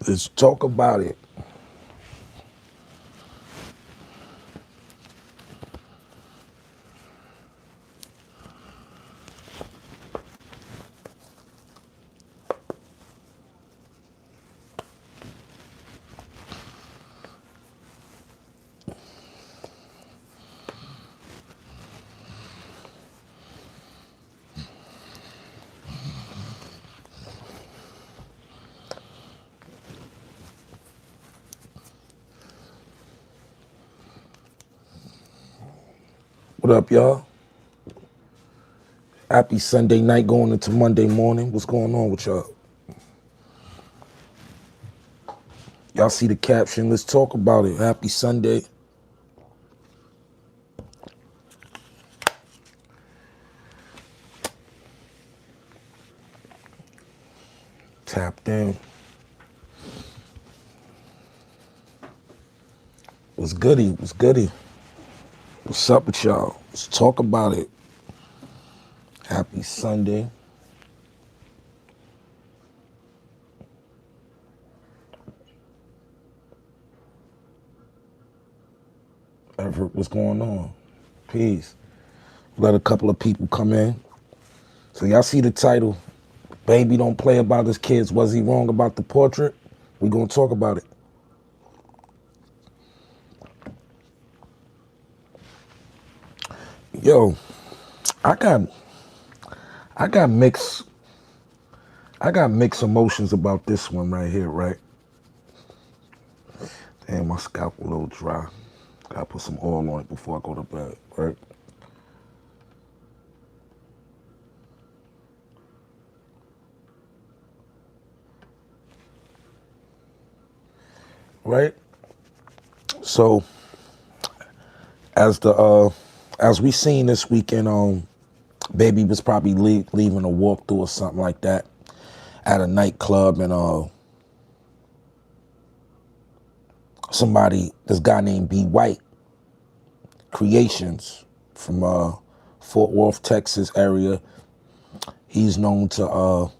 Let's talk about it. What up, y'all? Happy Sunday night going into Monday morning. What's going on with y'all? Y'all see the caption? Let's talk about it. Happy Sunday. Tapped in. What's goody? What's goody? What's up with y'all? Let's talk about it. Happy Sunday. Everett, what's going on? Peace. Let a couple of people come in. So y'all see the title, Baby Don't Play About His Kids. Was he wrong about the portrait? We gonna talk about it. Yo, I got mixed emotions about this one right here, right? Damn, my scalp a little dry. Gotta put some oil on it before I go to bed, right? Right? So as we seen this weekend, Baby was probably leaving a walkthrough or something like that at a nightclub, and this guy named B. White Creations from Fort Worth, Texas area. He's known to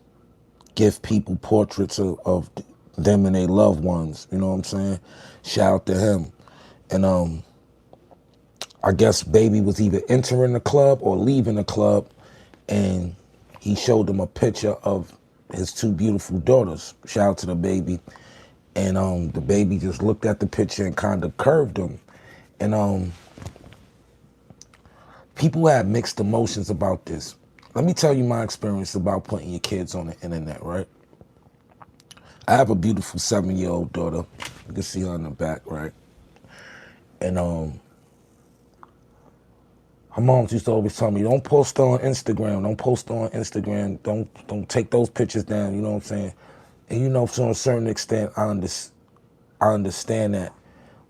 give people portraits of them and their loved ones. You know what I'm saying? Shout out to him. And I guess Baby was either entering the club or leaving the club, and he showed them a picture of his two beautiful daughters. Shout out to the Baby. And the Baby just looked at the picture and kind of curved him. And people had mixed emotions about this. Let me tell you my experience about putting your kids on the internet, right? I have a beautiful 7-year-old daughter. You can see her in the back, right? And her mom used to always tell me, don't post on Instagram, don't post on Instagram, don't take those pictures down, you know what I'm saying? And you know, to a certain extent, I understand that.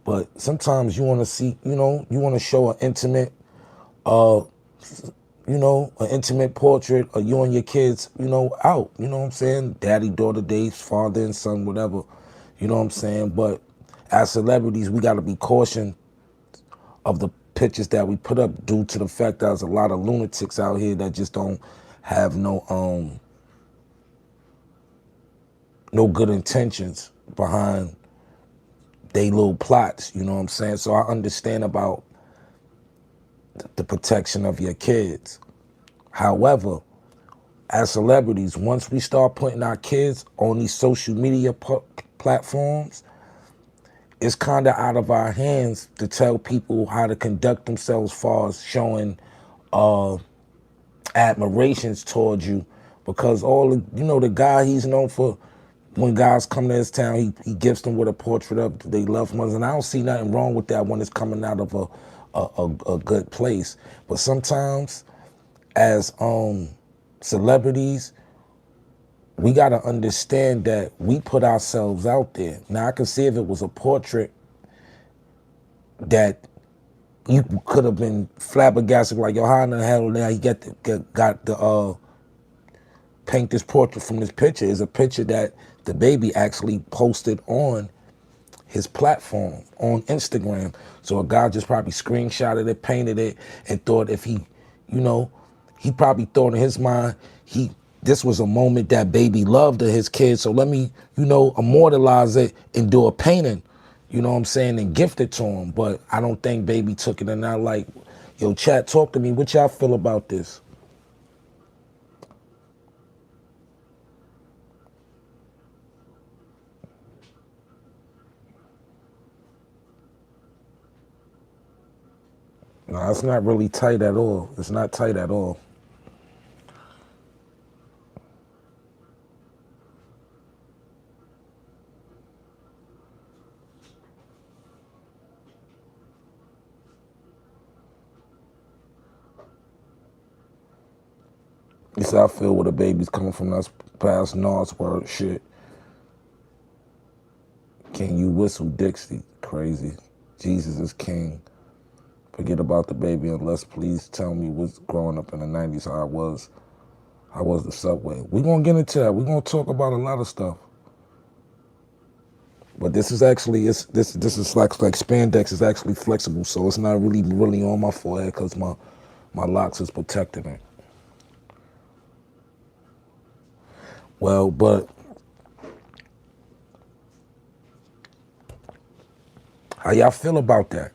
But sometimes you want to see, you want to show an intimate, an intimate portrait of you and your kids, out, you know what I'm saying? Daddy, daughter dates, father and son, whatever, you know what I'm saying? But as celebrities, we got to be cautious of the pictures that we put up due to the fact that there's a lot of lunatics out here that just don't have no good intentions behind they little plots, you know what I'm saying? So I understand about the protection of your kids. However, as celebrities, once we start putting our kids on these social media platforms, it's kind of out of our hands to tell people how to conduct themselves as far as showing admirations towards you, because the guy he's known for, when guys come to his town, he gifts them with a portrait of their loved ones, and I don't see nothing wrong with that when it's coming out of a good place. But sometimes, as celebrities, we got to understand that we put ourselves out there. Now, I can see if it was a portrait that you could have been flabbergasted, like, yo, how in the hell now you got the paint this portrait from this picture? Is a picture that the Baby actually posted on his platform on Instagram. So a guy just probably screenshotted it, painted it, and thought if he probably thought in his mind, this was a moment that baby loved to his kids. So let me, immortalize it and do a painting, you know what I'm saying, and gift it to him. But I don't think baby took it. And I like, yo, chat, talk to me. What y'all feel about this? No, it's not really tight at all. It's not tight at all. You see, I feel where the baby's coming from. That's past Nas word shit. Can you whistle Dixie? Crazy. Jesus is king. Forget about the baby and let's please tell me what's growing up in the 90s, how I was. How was the subway? We're going to get into that. We're going to talk about a lot of stuff. But this is actually, this is like spandex is actually flexible, so it's not really on my forehead because my locks is protecting it. Well, but how y'all feel about that?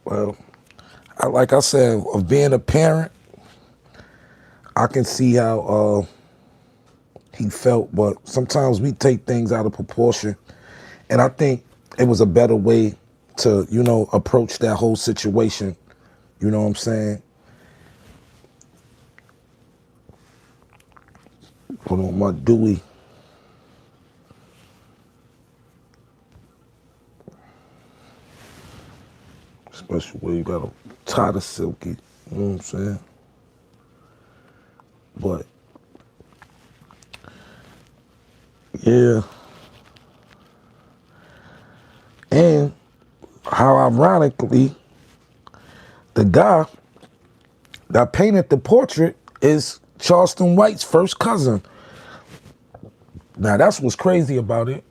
Well, like I said, of being a parent, I can see how he felt, but sometimes we take things out of proportion. And I think it was a better way to, approach that whole situation. You know what I'm saying? Put on my Dewey. Special way you gotta tie the silky. You know what I'm saying? But yeah. And how ironically, the guy that painted the portrait is Charleston White's first cousin. Now that's what's crazy about it.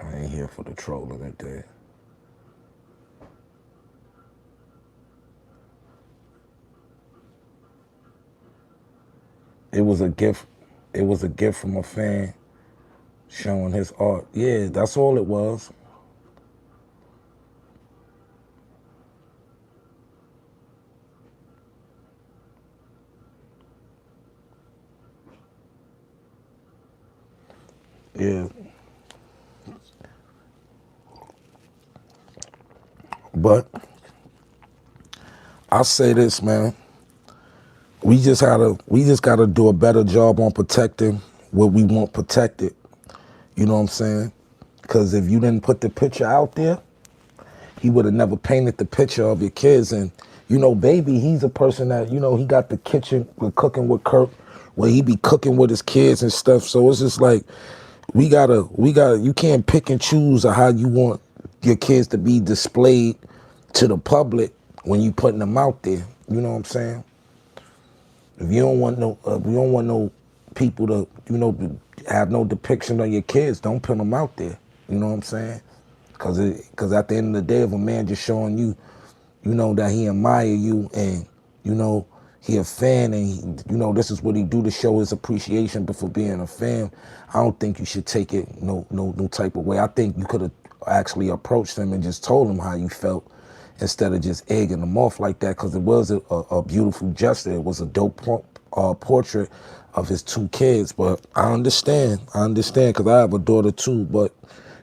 I ain't here for the trolling today. It was a gift. It was a gift from a fan showing his art. Yeah, that's all it was. Yeah. But I say this, man. We just gotta do a better job on protecting what we want protected. You know what I'm saying? Because if you didn't put the picture out there, he would have never painted the picture of your kids. And baby, he's a person that he got the kitchen with cooking with Kirk, where he be cooking with his kids and stuff. So it's just like we gotta. You can't pick and choose of how you want your kids to be displayed to the public when you putting them out there. You know what I'm saying? If you don't want no people to, have no depiction of your kids, don't put them out there. You know what I'm saying? Because at the end of the day, if a man just showing you, that he admire you and, he a fan and, this is what he do to show his appreciation for being a fan, I don't think you should take it no type of way. I think you could have actually approached him and just told him how you felt instead of just egging them off like that, because it was a beautiful gesture. It was a dope portrait of his two kids. But I understand because I have a daughter too. But,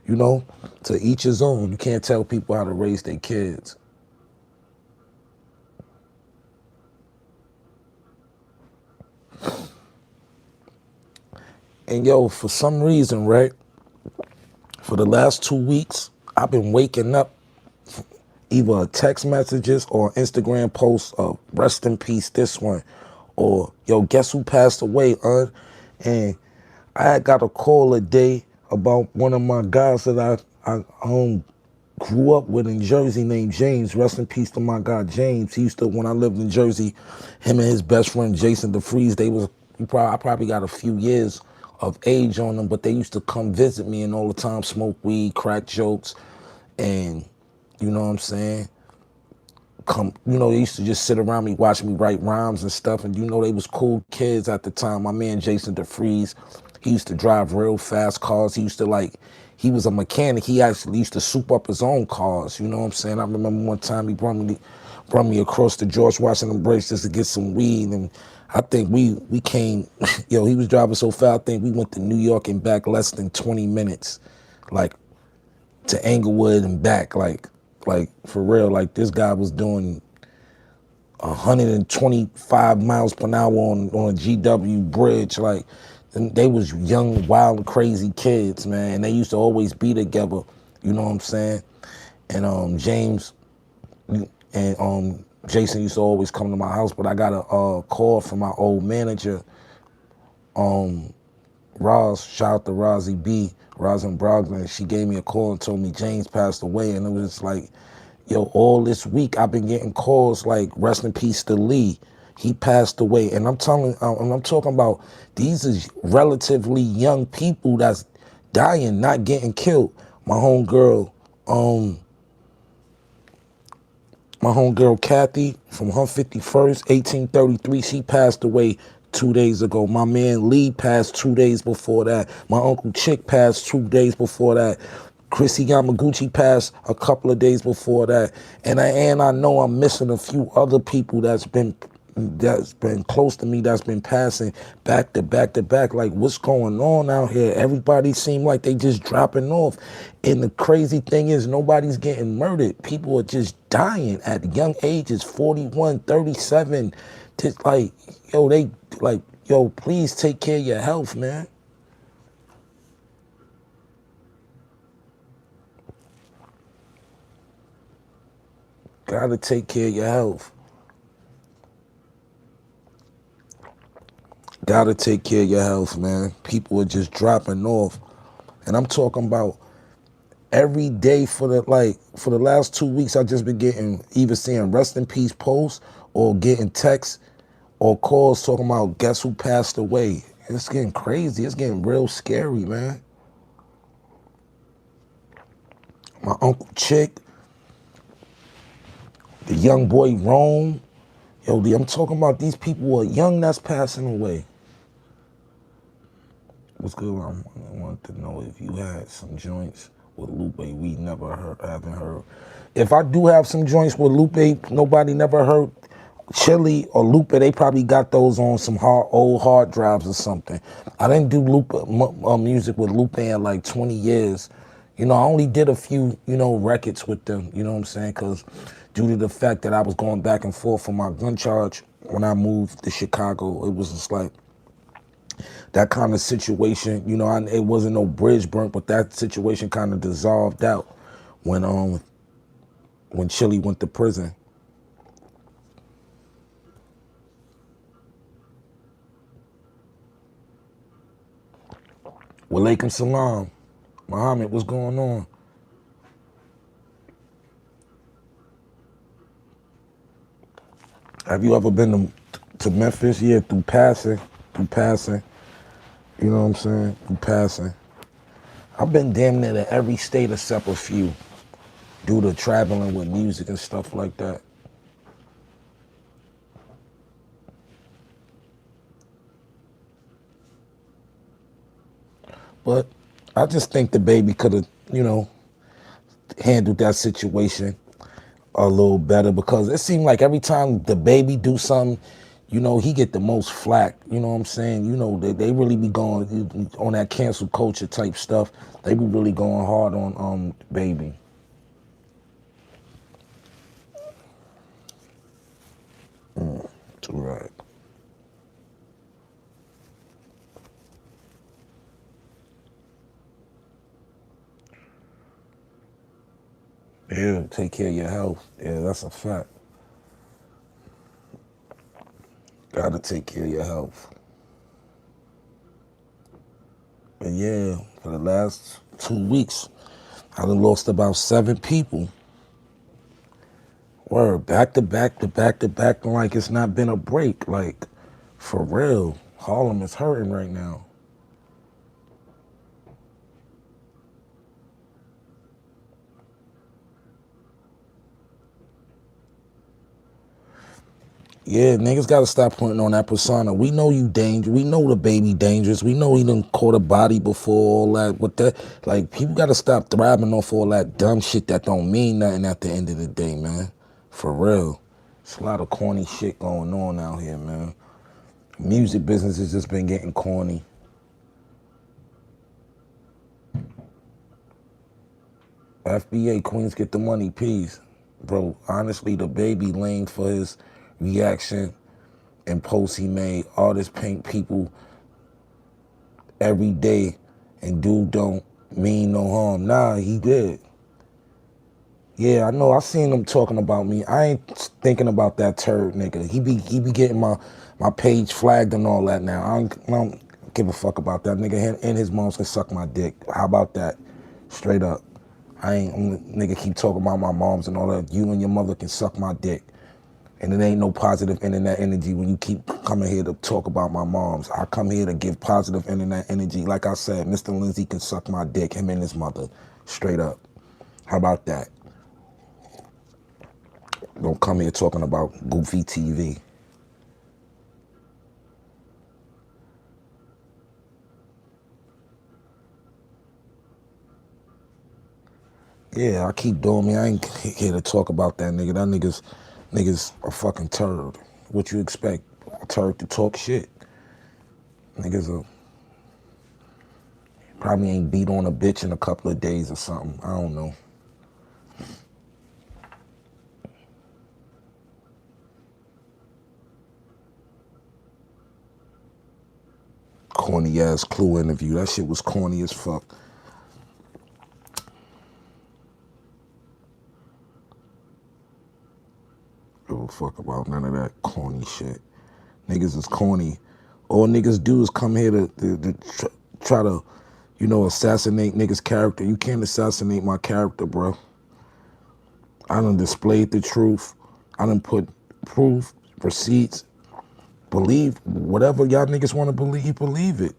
to each his own. You can't tell people how to raise their kids. And yo, for some reason, right, for the last 2 weeks, I've been waking up either text messages or Instagram posts of rest in peace this one, or yo, guess who passed away, and I had got a call a day about one of my guys that I grew up with in Jersey named James. Rest in peace to my guy James. He used to, when I lived in Jersey, him and his best friend Jason DeFries, I probably got a few years of age on them, but they used to come visit me and all the time smoke weed, crack jokes, and you know what I'm saying? They used to just sit around me, watch me write rhymes and stuff, and they was cool kids at the time. My man Jason DeFries, he used to drive real fast cars. He was a mechanic. He actually used to soup up his own cars. You know what I'm saying? I remember one time he brought me across the George Washington Bridge just to get some weed, and I think we came, he was driving so fast, I think we went to New York and back less than 20 minutes, like to Englewood and back, like for real. Like this guy was doing 125 miles per hour on a GW bridge. Like, and they was young, wild, crazy kids, man. And they used to always be together. You know what I'm saying? And James and Jason used to always come to my house. But I got a call from my old manager, Roz. Shout out to Rozzy B, Roz and Brogdon. She gave me a call and told me James passed away, and it was just like, yo, all this week I've been getting calls like rest in peace to Lee. He passed away. And I'm talking about these is relatively young people that's dying, not getting killed. My homegirl, Kathy from 151st, 1833, she passed away 2 days ago. My man Lee passed 2 days before that. My uncle Chick passed 2 days before that. Chrissy Yamaguchi passed a couple of days before that. And I know I'm missing a few other people that's been close to me, that's been passing back to back to back. Like, what's going on out here? Everybody seem like they just dropping off. And the crazy thing is nobody's getting murdered. People are just dying at young ages, 41, 37. Just like, yo, please take care of your health, man. Gotta take care of your health. Gotta take care of your health, man. People are just dropping off. And I'm talking about every day for the last 2 weeks, I've just been getting, either seeing rest in peace posts or getting texts or calls talking about guess who passed away. It's getting crazy. It's getting real scary, man. My Uncle Chick, the young boy Rome. Yo, I'm talking about these people who are young that's passing away. What's good? I wanted to know if you had some joints with Lupe we haven't heard. If I do have some joints with Lupe nobody never heard, Chili or Lupe, they probably got those on some old hard drives or something. I didn't do music with Lupe in like 20 years. I only did a few, records with them, you know what I'm saying? Because due to the fact that I was going back and forth for my gun charge when I moved to Chicago, it was just like, that kind of situation, it wasn't no bridge burnt, but that situation kind of dissolved out when Chili went to prison. Walaikum salam. Muhammad, what's going on? Have you ever been to Memphis? Yeah, through passing. You know what I'm saying? Through passing. I've been damn near to every state except a few due to traveling with music and stuff like that. But I just think DABaby could have, handled that situation a little better, because it seemed like every time DABaby do something, he get the most flack. You know what I'm saying? They really be going on that cancel culture type stuff. They be really going hard on Baby. Right. Yeah, take care of your health. Yeah, that's a fact. Gotta take care of your health. But yeah, for the last 2 weeks, I done lost about 7 people. Word, back to back to back to back, like it's not been a break. Like, for real, Harlem is hurting right now. Yeah, niggas gotta stop putting on that persona. We know you dangerous. We know the baby dangerous. We know he done caught a body before all that. With that, like, people gotta stop thriving off all that dumb shit that don't mean nothing at the end of the day, man. For real. It's a lot of corny shit going on out here, man. Music business has just been getting corny. FBA, Queens get the money, peace. Bro, honestly, DABaby lame for his reaction and posts he made. Artists paint people every day and dude don't mean no harm. Nah, he did. Yeah, I know. I seen him talking about me. I ain't thinking about that turd nigga. He be getting my page flagged and all that now. I don't give a fuck about that nigga. Him and his moms can suck my dick. How about that? Straight up. Nigga keep talking about my moms and all that. You and your mother can suck my dick. And it ain't no positive internet energy when you keep coming here to talk about my moms. I come here to give positive internet energy. Like I said, Mr. Lindsay can suck my dick, him and his mother. Straight up. How about that? Don't come here talking about goofy TV. Yeah, I keep doing me. I ain't here to talk about that nigga. That nigga's a fucking turd. What you expect? A turd to talk shit. Niggas probably ain't beat on a bitch in a couple of days or something. I don't know. Corny ass Clue interview. That shit was corny as fuck. Give a fuck about none of that corny shit. Niggas is corny. All niggas do is come here to try to, assassinate niggas' character. You can't assassinate my character, bro. I done displayed the truth. I done put proof, receipts. Believe whatever y'all niggas want to believe it.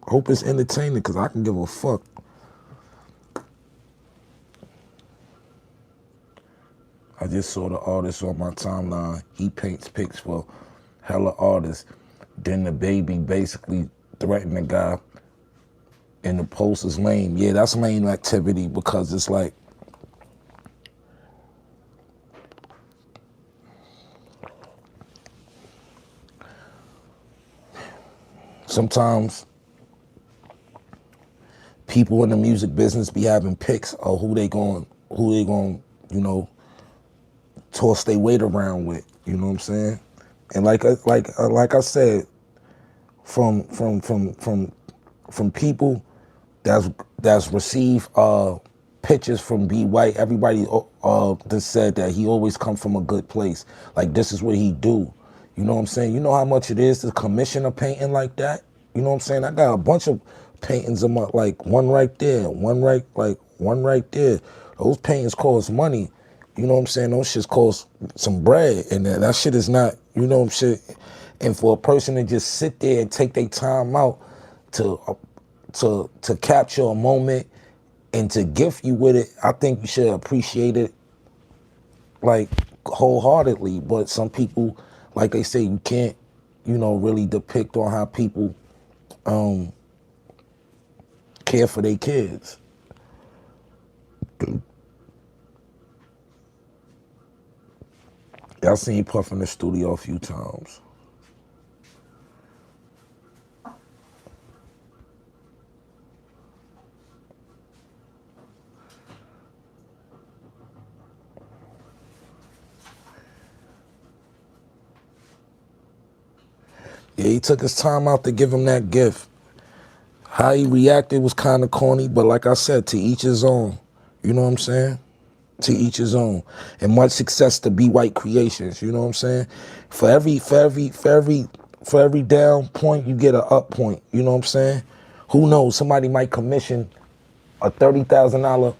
Hope it's entertaining, because I can give a fuck. I just saw the artist on my timeline. He paints pics for hella artists. Then DABaby basically threatened the guy, and the post is lame. Yeah, that's lame activity, because it's like, sometimes people in the music business be having picks of who they going, toss their weight around with. You know what I'm saying? And like I said, from people that's received pictures from B White, everybody just said that he always come from a good place. Like, this is what he do. You know what I'm saying? You know how much it is to commission a painting like that? You know what I'm saying? I got a bunch of paintings of my, like, one right there, one right there. Those paintings cost money. You know what I'm saying? Those shits cost some bread, and that shit is not, shit. And for a person to just sit there and take their time out to capture a moment and to gift you with it, I think you should appreciate it, like, wholeheartedly. But some people, like they say, you can't, really depict on how people care for their kids. Y'all seen Puff in the studio a few times. Yeah, he took his time out to give him that gift. How he reacted was kind of corny, but like I said, to each his own. You know what I'm saying? To each his own. And much success to Be White Creations. You know what I'm saying? For every down point, you get an up point. You know what I'm saying? Who knows? Somebody might commission a $30,000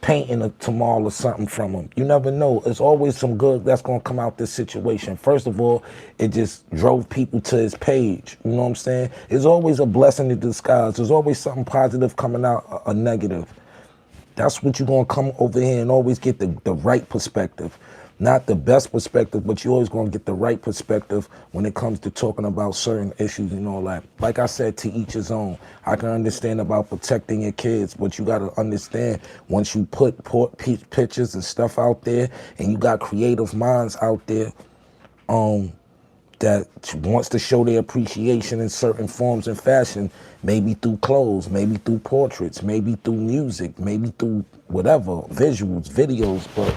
painting tomorrow or something from them. You never know. It's always some good that's gonna come out this situation. First of all, it just drove people to his page. You know what I'm saying? It's always a blessing in disguise. There's always something positive coming out, a negative. That's what you're going to come over here and always get the right perspective. Not the best perspective, but you're always going to get the right perspective when it comes to talking about certain issues and all that. Like I said, to each his own. I can understand about protecting your kids, but you got to understand once you put pictures and stuff out there and you got creative minds out there, that wants to show their appreciation in certain forms and fashion, maybe through clothes, maybe through portraits, maybe through music, maybe through whatever, visuals, videos, but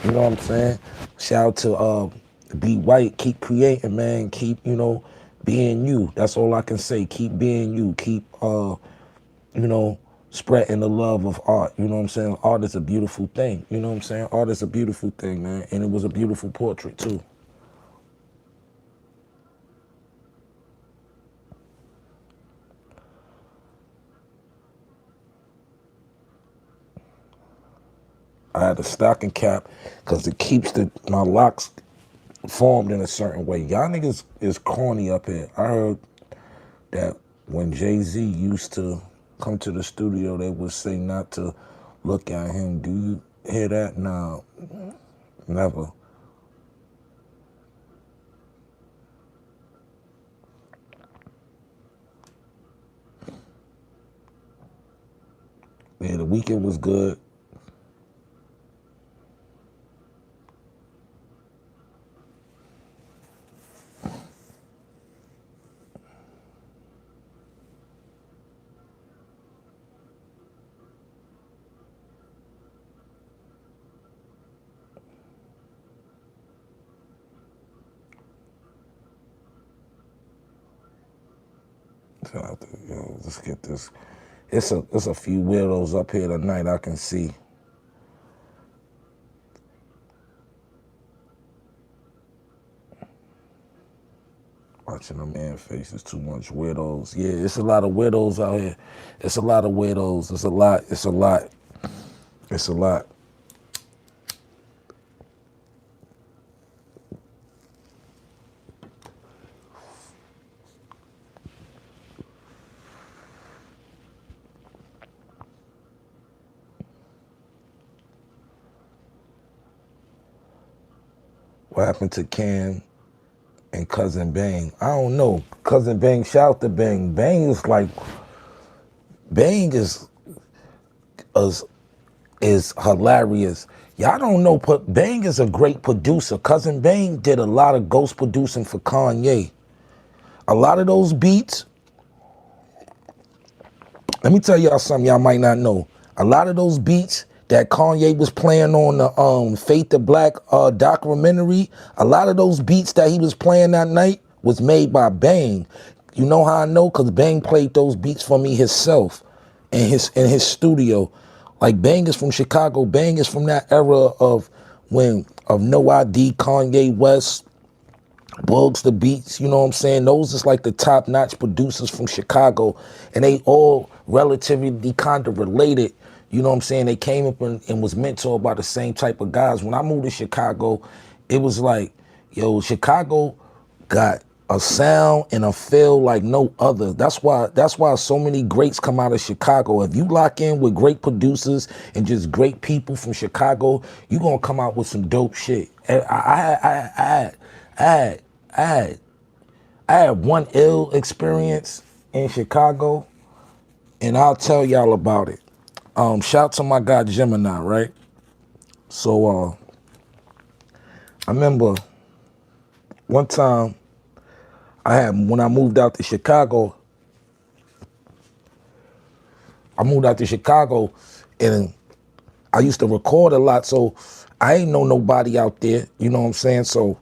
you know what I'm saying? Shout out to Be White, keep creating, man, keep, being you. That's all I can say. Keep being you. Keep, spreading the love of art. You know what I'm saying? Art is a beautiful thing. You know what I'm saying? Art is a beautiful thing, man. And it was a beautiful portrait, too. I had a stocking cap because it keeps my locks formed in a certain way. Y'all niggas is corny up here. I heard that when Jay-Z used to come to the studio, they would say not to look at him. Do you hear that? No, never. Yeah, the weekend was good. Let's get this. It's a few weirdos up here tonight I can see. Watching them man faces, too much weirdos. Yeah, it's a lot of weirdos out here. It's a lot of weirdos. It's a lot. It's a lot. It's a lot. What happened to Cam and Cousin Bang? I don't know. Cousin Bang, shout out to Bang. Bang is hilarious. Y'all don't know, but Bang is a great producer. Cousin Bang did a lot of ghost producing for Kanye. A lot of those beats, let me tell y'all something y'all might not know. A lot of those beats that Kanye was playing on the Fate the Black documentary, a lot of those beats that he was playing that night was made by Bang. You know how I know? Because Bang played those beats for me himself in his studio. Like, Bang is from Chicago. Bang is from that era of No ID, Kanye West, Bugs the Beats, you know what I'm saying? Those is like the top-notch producers from Chicago, and they all relatively kind of related, you know what I'm saying? They came up and was mentored by the same type of guys. When I moved to Chicago, it was like, yo, Chicago got a sound and a feel like no other. That's why so many greats come out of Chicago. If you lock in with great producers and just great people from Chicago, you're gonna come out with some dope shit. I had one ill experience in Chicago, and I'll tell y'all about it. Shout to my guy Gemini, right? So I remember one time when I moved out to Chicago, and I used to record a lot, so I ain't know nobody out there, you know what I'm saying? So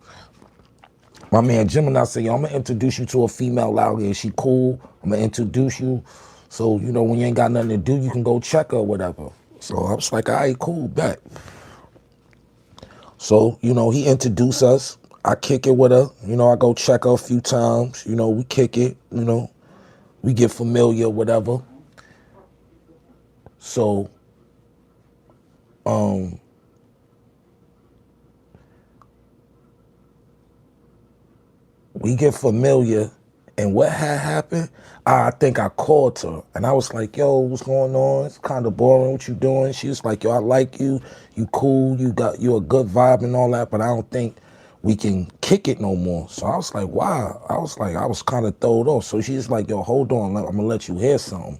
my man Gemini said, yo, I'm gonna introduce you to a female out here. She cool. I'm gonna introduce you. So, when you ain't got nothing to do, you can go check her or whatever. So I was like, all right, cool, bet. So, you know, he introduced us. I kick it with her. You know, I go check her a few times. You know, we kick it. You know, we get familiar, whatever. So, we get familiar. And what had happened, I think I called her. And I was like, yo, what's going on? It's kind of boring. What you doing? She was like, yo, I like you. You cool. You a good vibe and all that. But I don't think we can kick it no more. So I was like, wow. I was kind of throwed off. So she's like, yo, hold on. I'm going to let you hear something.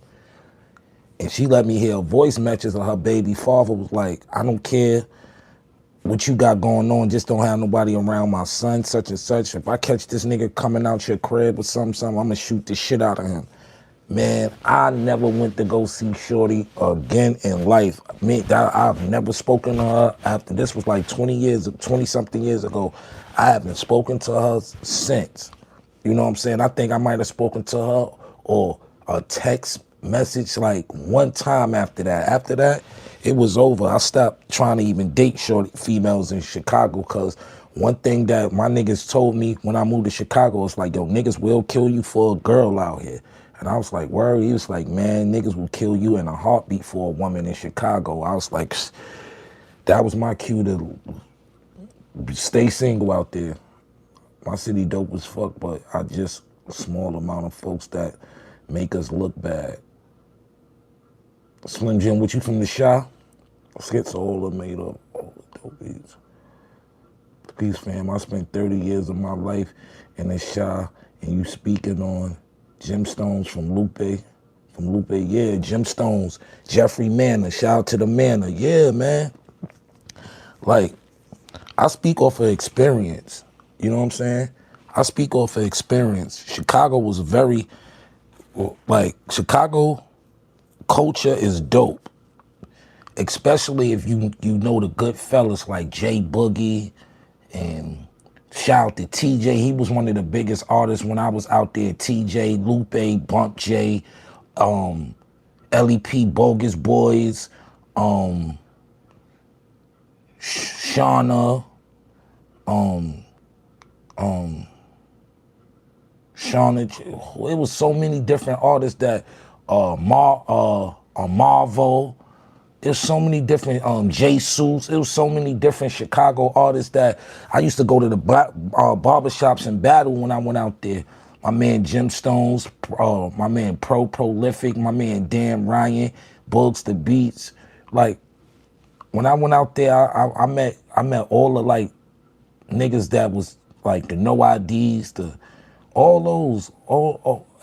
And she let me hear voice messages of her baby father was like, I don't care what you got going on, just don't have nobody around my son, such and such. If I catch this nigga coming out your crib or something, I'm gonna shoot the shit out of him. Man, I never went to go see Shorty again in life. I've never spoken to her after this was like 20 something years ago. I haven't spoken to her since. You know what I'm saying? I think I might have spoken to her or a text message like one time after that. After that, it was over. I stopped trying to even date short females in Chicago because one thing that my niggas told me when I moved to Chicago was like, yo, niggas will kill you for a girl out here. And I was like, word? He was like, man, niggas will kill you in a heartbeat for a woman in Chicago. I was like, that was my cue to stay single out there. My city dope as fuck, but I just a small amount of folks that make us look bad. Slim Jim, what you from the Shy? Schizola made up all the dope beats. Peace, fam. I spent 30 years of my life in the Shy, and you speaking on Gemstones from Lupe. From Lupe, yeah, Gemstones. Jeffrey Manor, shout out to the Manor. Yeah, man. Like, I speak off of experience. You know what I'm saying? I speak off of experience. Chicago was very, like, Chicago culture is dope. Especially if you know the good fellas like J Boogie and shout out to TJ. He was one of the biggest artists when I was out there. TJ, Lupe, Bump J, LEP, Bogus Boys, Shauna, Shauna. It was so many different artists that Marvel. There's so many different J-Suits. It was so many different Chicago artists that I used to go to the barbershops and battle when I went out there. My man Jim Stones, my man Prolific, my man Dan Ryan, Bugs the Beats. Like when I went out there, I met all the like niggas that was like the No IDs,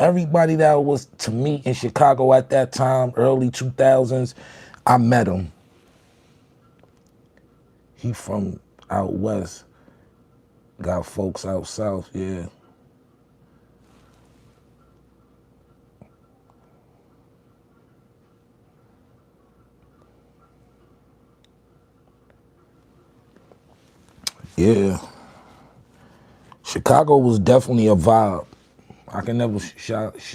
everybody that was to me in Chicago at that time, early 2000s. I met him. He from out west. Got folks out south, yeah. Yeah. Chicago was definitely a vibe. I can never Chicago is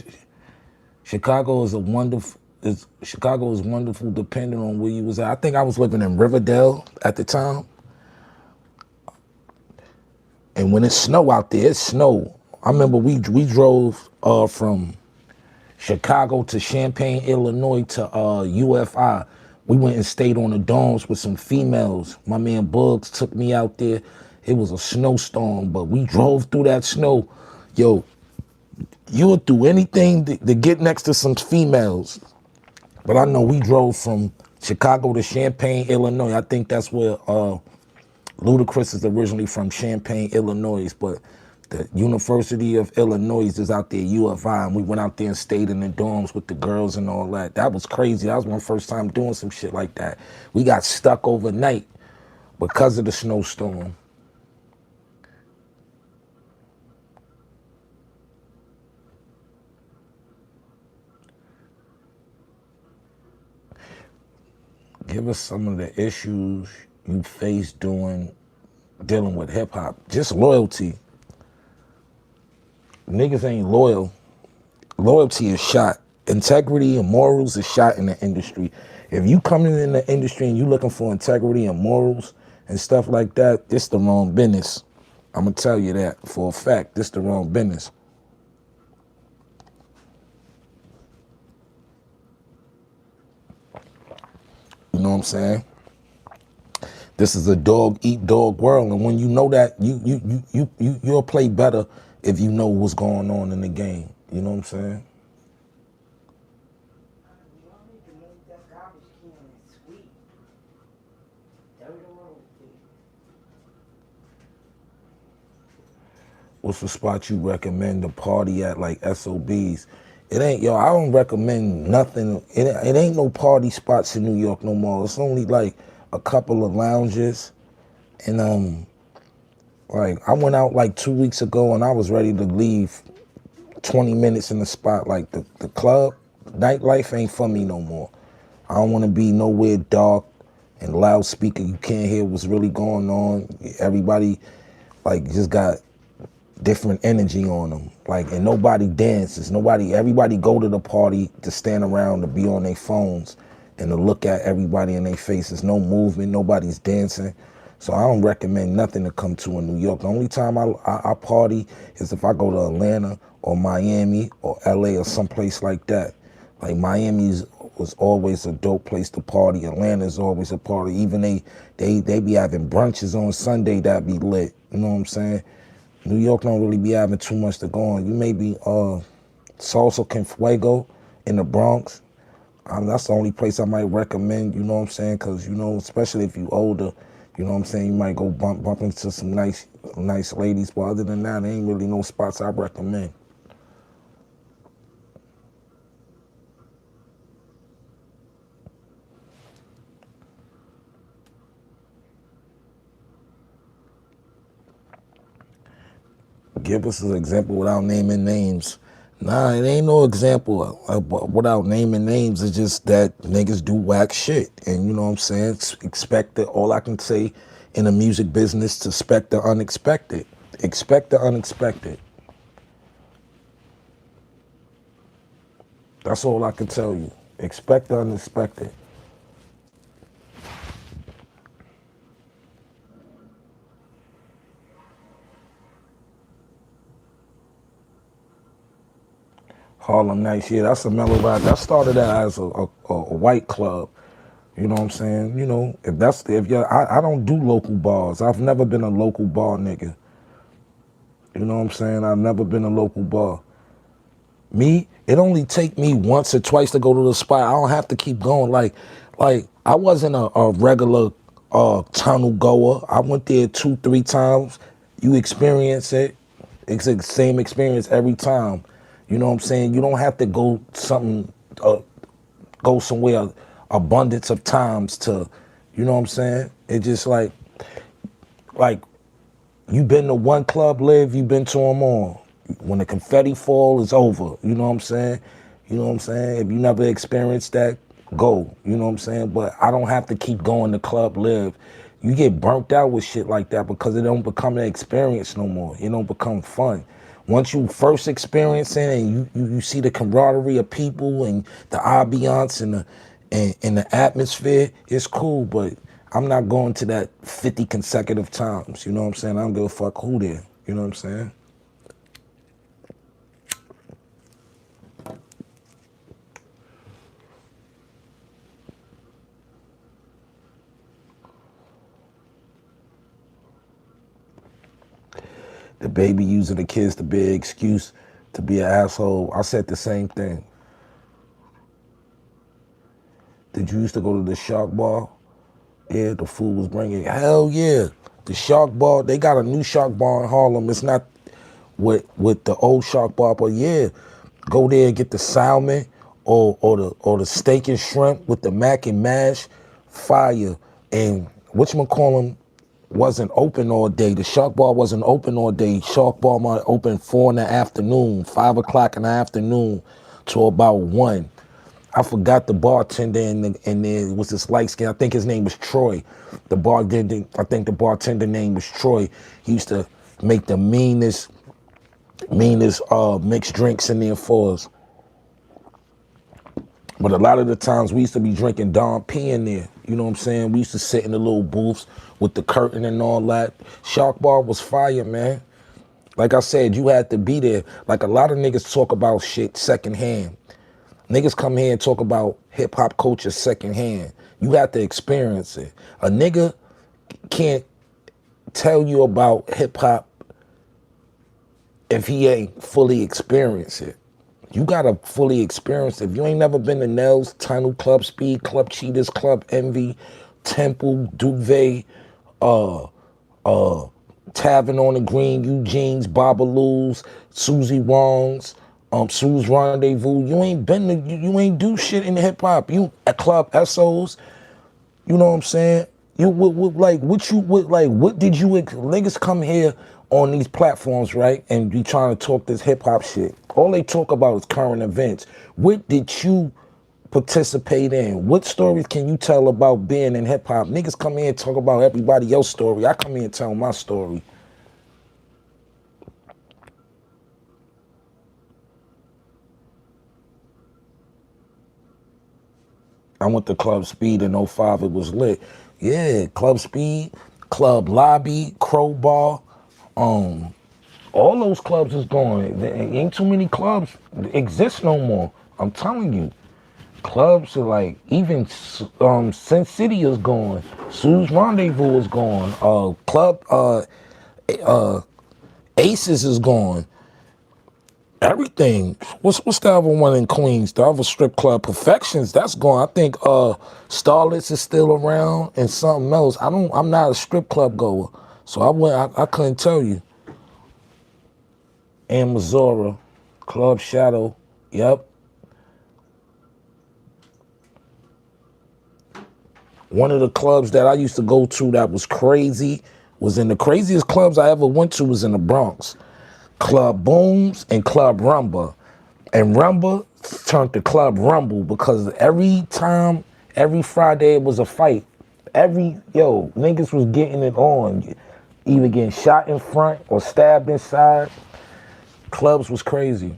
Chicago is wonderful depending on where you was at. I think I was living in Riverdale at the time. And when it snowed out there, it snowed. I remember we drove from Chicago to Champaign, Illinois to UFI. We went and stayed on the dorms with some females. My man Bugs took me out there. It was a snowstorm, but we drove through that snow. Yo, you would do anything to get next to some females. But I know we drove from Chicago to Champaign, Illinois. I think that's where Ludacris is originally from, Champaign, Illinois. But the University of Illinois is out there, UFI, and we went out there and stayed in the dorms with the girls and all that. That was crazy. That was my first time doing some shit like that. We got stuck overnight because of the snowstorm. Give us some of the issues you faced dealing with hip hop. Just loyalty. Niggas ain't loyal. Loyalty is shot. Integrity and morals is shot in the industry. If you coming in the industry and you looking for integrity and morals and stuff like that, it's the wrong business. I'm gonna tell you that for a fact. This the wrong business. You know what I'm saying? This is a dog eat dog world, and when you know that, you'll play better if you know what's going on in the game. You know what I'm saying? What's the spot you recommend to party at, like SOBs? It ain't, yo, I don't recommend nothing. It ain't no party spots in New York no more. It's only like a couple of lounges. And like I went out like 2 weeks ago and I was ready to leave 20 minutes in the spot. Like the club, nightlife ain't for me no more. I don't want to be nowhere dark and loudspeaker. You can't hear what's really going on. Everybody like just got different energy on them. Like, and nobody dances. Everybody go to the party to stand around to be on their phones and to look at everybody in their faces. No movement, nobody's dancing. So I don't recommend nothing to come to in New York. The only time I party is if I go to Atlanta or Miami or LA or someplace like that. Like Miami was always a dope place to party. Atlanta's always a party. Even they be having brunches on Sunday that be lit. You know what I'm saying? New York don't really be having too much to go on. You may be Salsa Con Fuego in the Bronx. That's the only place I might recommend, you know what I'm saying? Because, you know, especially if you older, you know what I'm saying, you might go bump into some nice ladies. But other than that, there ain't really no spots I recommend. Give us an example without naming names. Nah, it ain't no example without naming names. It's just that niggas do whack shit. And you know what I'm saying? Expect it. All I can say in the music business to expect the unexpected. Expect the unexpected. That's all I can tell you. Expect the unexpected. Harlem Nights, yeah, that's a mellow vibe. That started out as a white club. You know what I'm saying? You know, I don't do local bars. I've never been a local bar nigga. You know what I'm saying? I've never been a local bar. Me, it only take me once or twice to go to the spot. I don't have to keep going. Like I wasn't a regular tunnel goer. I went there 2-3 times. You experience it. It's the same experience every time. You know what I'm saying? You don't have to go go somewhere abundance of times to, you know what I'm saying? It just like you been to one club live, you been to them all. When the confetti fall is over, you know what I'm saying? You know what I'm saying? If you never experienced that, go. You know what I'm saying? But I don't have to keep going to club live. You get burnt out with shit like that because it don't become an experience no more. It don't become fun. Once you first experience it and you see the camaraderie of people and the ambiance and the atmosphere, it's cool, but I'm not going to that 50 consecutive times. You know what I'm saying? I don't give a fuck who there. You know what I'm saying? DABaby using the kids to be an excuse to be an asshole. I said the same thing. Did you used to go to the Shark Bar? Yeah, the food was bringing. Hell yeah. The Shark Bar, they got a new Shark Bar in Harlem. It's not with the old Shark Bar, but yeah, go there and get the salmon or the steak and shrimp with the mac and mash, fire. And whatchamacallem wasn't open all day. The Shark Bar wasn't open all day. Shark Bar might open 4 in the afternoon, 5 o'clock in the afternoon to about 1. I forgot the bartender and there was this light skin. I think his name was Troy. I think the bartender name was Troy. He used to make the meanest mixed drinks in there for us. But a lot of the times we used to be drinking Dom P in there. You know what I'm saying? We used to sit in the little booths with the curtain and all that. Shark Bar was fire, man. Like I said, you had to be there. Like a lot of niggas talk about shit secondhand. Niggas come here and talk about hip hop culture secondhand. You have to experience it. A nigga can't tell you about hip hop if he ain't fully experienced it. You gotta fully experience it. If you ain't never been to Nels, Tunnel, Club Speed, Club Cheetahs, Club Envy, Temple, Duvet, Tavern on the Green, Eugene's, Babalou's, Susie Wong's, Sue's Rendezvous. You ain't been to, you ain't do shit in hip hop. You at Club SO's, you know what I'm saying? You what did you niggas come here on these platforms, right? And be trying to talk this hip hop shit. All they talk about is current events. What did you participate in? What stories can you tell about being in hip hop? Niggas come here and talk about everybody else's story. I come here and tell my story. I went to Club Speed in '05. It was lit. Yeah, Club Speed, Club Lobby, Crowbar, all those clubs is gone. There ain't too many clubs exist no more. I'm telling you. Clubs are like, even Sin City is gone. Sue's Rendezvous is gone. Aces is gone. Everything. What's the other one in Queens? The other strip club, Perfections, that's gone. I think Starlets is still around and something else. I'm not a strip club goer, so I couldn't tell you. And Missouri, Club Shadow, yep. One of the clubs that I used to go to that was crazy, was in the craziest clubs I ever went to was in the Bronx. Club Booms and Club Rumba. And Rumba turned to Club Rumble because every time, every Friday it was a fight. Niggas was getting it on. Either getting shot in front or stabbed inside. Clubs was crazy.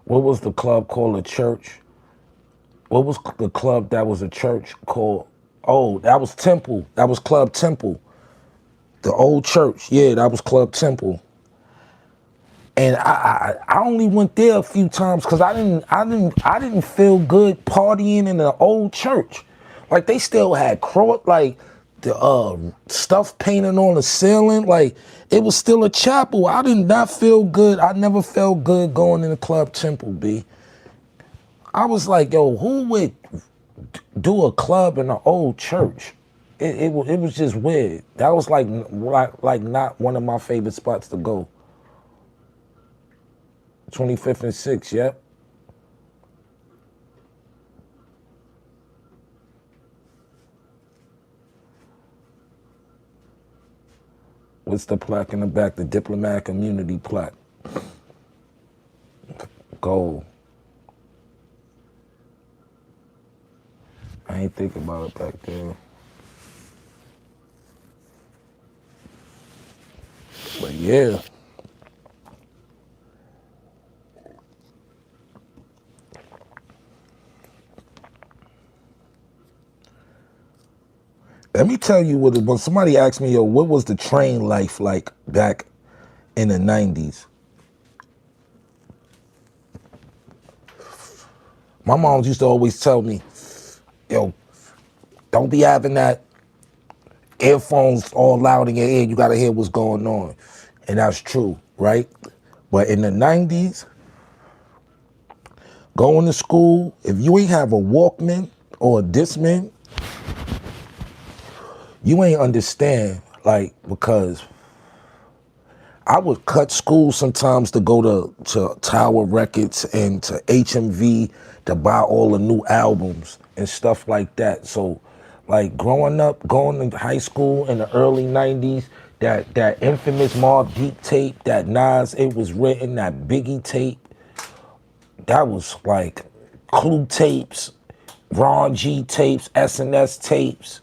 What was the club called? A church? What was the club that was a church called? Oh, that was Temple. That was Club Temple. The old church. Yeah, that was Club Temple. And I only went there a few times because I didn't feel good partying in the old church. Like they still had the stuff painted on the ceiling. Like it was still a chapel. I did not feel good. I never felt good going in the Club Temple, B. I was like, yo, who would do a club in an old church? It was just weird. That was like not one of my favorite spots to go. 25th and 6th, yep. What's the plaque in the back? The Diplomatic Immunity plaque. Gold. I ain't think about it back there. But yeah. Let me tell you when somebody asked me, yo, what was the train life like back in the 90s? My mom used to always tell me, yo, don't be having that earphones all loud in your ear. You gotta hear what's going on. And that's true, right? But in the 90s, going to school, if you ain't have a Walkman or a Discman, you ain't understand, like, because I would cut school sometimes to go to Tower Records and to HMV to buy all the new albums and stuff like that. So, like, growing up, going to high school in the early 90s, that infamous Mobb Deep tape, that Nas, It Was Written, that Biggie tape, that was like Clue tapes, Ron G tapes, SNS tapes.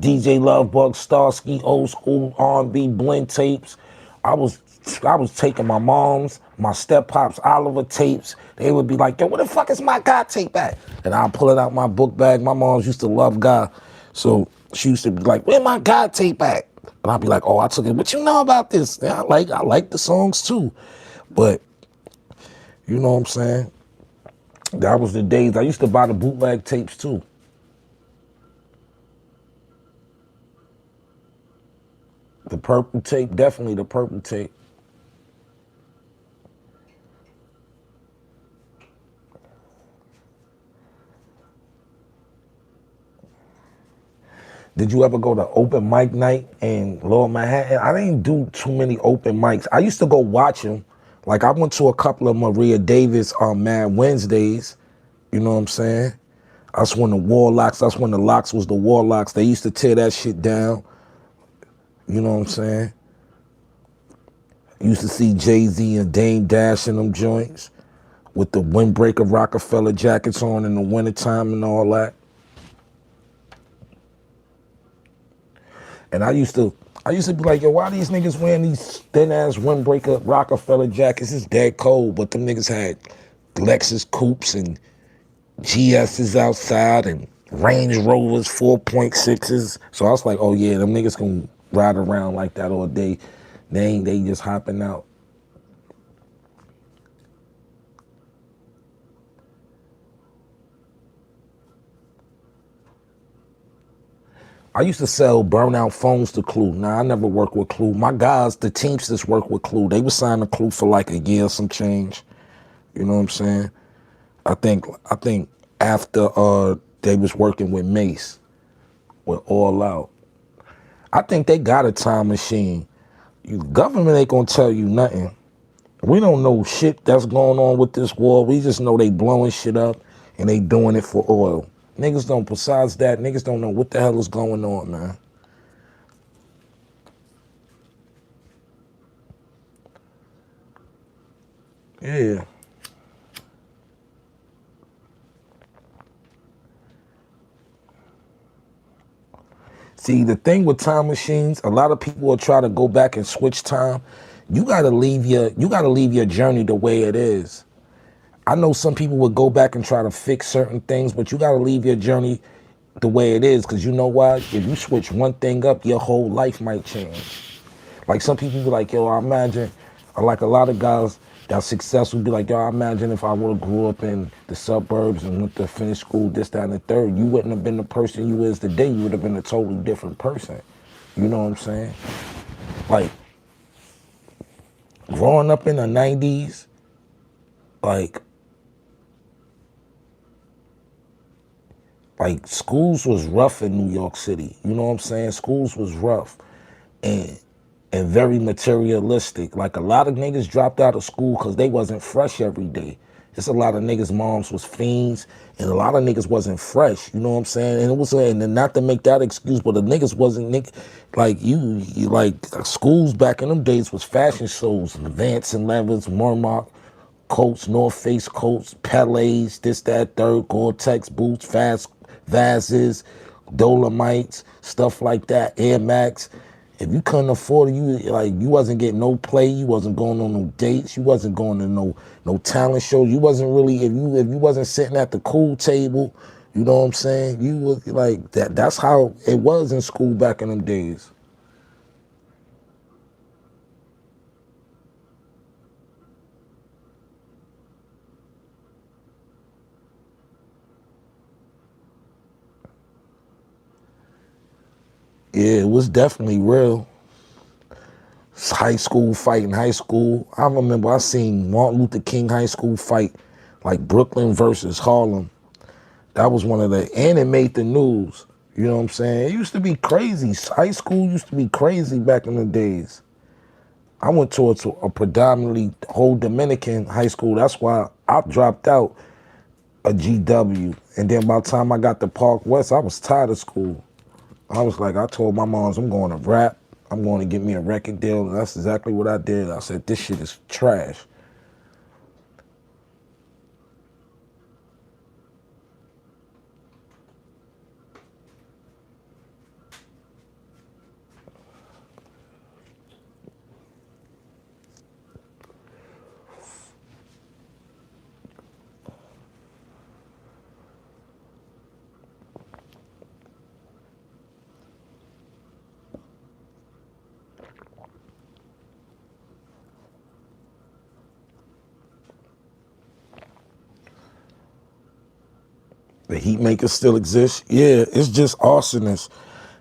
DJ Lovebug, Starsky, old school R&B blend tapes. I was I was taking my mom's, my step pops, Oliver tapes. They would be like, yo, where the fuck is my God tape at? And I'll pull it out my book bag. My mom used to love God. So she used to be like, where my God tape at? And I'd be like, oh, I took it. What you know about this? Yeah, I like the songs too. But you know what I'm saying? That was the days. I used to buy the bootleg tapes too. The purple tape, definitely the purple tape. Did you ever go to open mic night in Lower Manhattan? I didn't do too many open mics. I used to go watch them. Like I went to a couple of Maria Davis Mad Wednesdays. You know what I'm saying? That's when the Warlocks, that's when the Locks was the Warlocks. They used to tear that shit down. You know what I'm saying? Used to see Jay-Z and Dame Dash in them joints with the windbreaker Rockefeller jackets on in the wintertime and all that. And I used to be like, yo, why these niggas wearing these thin ass windbreaker Rockefeller jackets? It's dead cold, but them niggas had Lexus coupes and GS's outside and Range Rovers 4.6s. So I was like, oh yeah, them niggas can ride around like that all day. They just hopping out. I used to sell burnout phones to Clue. Nah, I never worked with Clue. My guys, the Teamsters work with Clue. They were signed to Clue for like a year, some change. You know what I'm saying? I think after they was working with Mace, with All Out. I think they got a time machine. You government ain't gonna tell you nothing. We don't know shit that's going on with this war. We just know they blowing shit up and they doing it for oil. Niggas don't, besides that, niggas don't know what the hell is going on, man. Yeah. See, the thing with time machines, a lot of people will try to go back and switch time. You gotta leave your journey the way it is. I know some people would go back and try to fix certain things, but you gotta leave your journey the way it is, because you know why? If you switch one thing up, your whole life might change. Like some people be like, yo, I imagine, like a lot of guys that's successful be like, yo, I imagine if I would have grew up in the suburbs and went to finish school, this, that, and the third, you wouldn't have been the person you is today. You would have been a totally different person. You know what I'm saying? Like, growing up in the 90s, like, schools was rough in New York City. You know what I'm saying? Schools was rough. And very materialistic. Like a lot of niggas dropped out of school because they wasn't fresh every day. It's a lot of niggas' moms was fiends, and a lot of niggas wasn't fresh. You know what I'm saying? And it was, and not to make that excuse, but the niggas wasn't like you like schools back in them days was fashion shows, Vance and Levers, Murdoch, coats, North Face coats, Pelés, this, that, third, Gore-Tex boots, Vases, Dolomites, stuff like that, Air Max. If you couldn't afford it, you wasn't getting no play, you wasn't going on no dates, you wasn't going to no talent shows, you wasn't really, if you wasn't sitting at the cool table, you know what I'm saying? You was like that. That's how it was in school back in them days. Yeah, it was definitely real. High school fighting high school. I remember I seen Martin Luther King high school fight, like Brooklyn versus Harlem. That was one of the, and it made the news. You know what I'm saying? It used to be crazy. High school used to be crazy back in the days. I went to a predominantly whole Dominican high school. That's why I dropped out a GW. And then by the time I got to Park West, I was tired of school. I was like, I told my moms, I'm going to rap. I'm going to get me a record deal. And that's exactly what I did. I said, this shit is trash. The heat makers still exist. Yeah, it's just arsonists.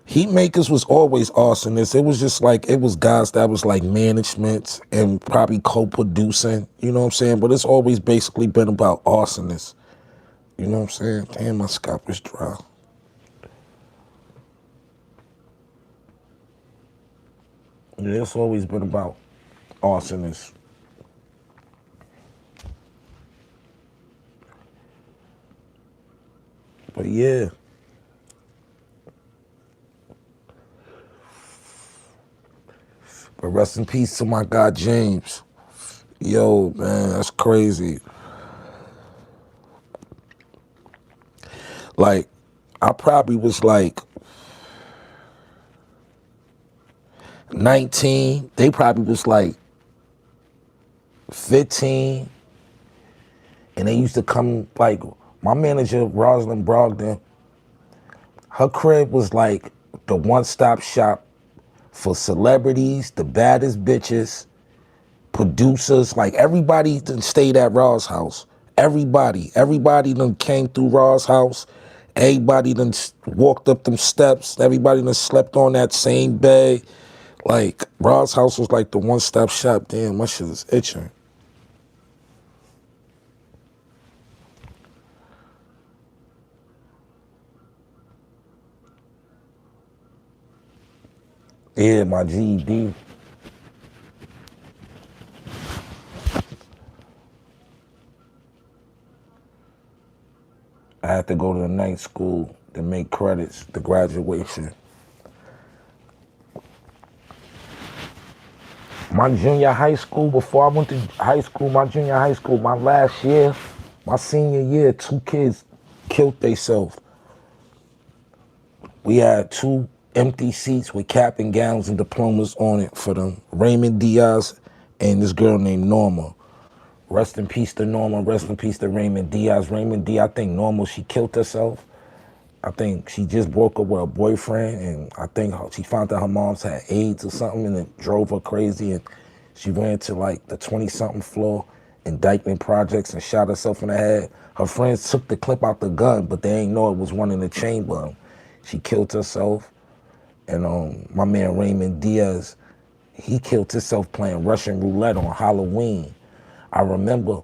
Heat makers was always arsonists. It was just like, it was guys that was like management and probably co-producing, you know what I'm saying? But it's always basically been about arsonists. You know what I'm saying? Damn, my scalp is dry. Yeah, it's always been about arsonists. But yeah. But rest in peace to my guy James. Yo, man, that's crazy. Like, I probably was like 19. They probably was like 15. And they used to come, like, my manager, Rosalind Brogdon, her crib was like the one-stop shop for celebrities, the baddest bitches, producers, like everybody done stayed at Raw's house. Everybody done came through Raw's house. Everybody done walked up them steps. Everybody done slept on that same bed. Like, Raw's house was like the one-stop shop. Damn, my shit is itching. Yeah, my GED. I had to go to the night school to make credits, the graduation. My junior high school, before I went to high school, my junior high school, my last year, my senior year, 2 kids killed themselves. We had 2 empty seats with cap and gowns and diplomas on it for them. Raymond Diaz and this girl named Norma. Rest in peace to Norma, rest in peace to Raymond Diaz. Raymond Diaz, I think Norma, she killed herself. I think she just broke up with her boyfriend, and I think she found out her mom's had AIDS or something, and it drove her crazy, and she ran to like the 20-something floor in Dykeman Projects and shot herself in the head. Her friends took the clip out the gun, but they ain't know it was one in the chamber. She killed herself, and my man Raymond Diaz, he killed himself playing Russian roulette on Halloween. I remember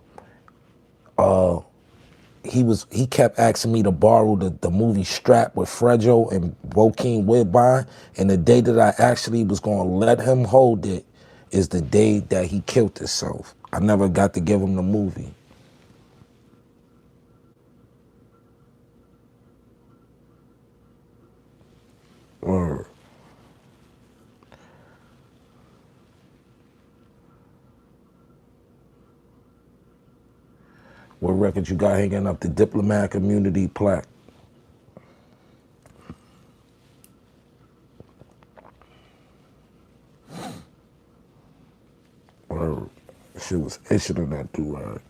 he kept asking me to borrow the movie Strap with Frejo and Joaquin Woodbine, and the day that I actually was going to let him hold it is the day that he killed himself. I never got to give him the movie. Word. What record you got hanging up? The Diplomatic Community plaque. Word. Shit was itching in that do-rag.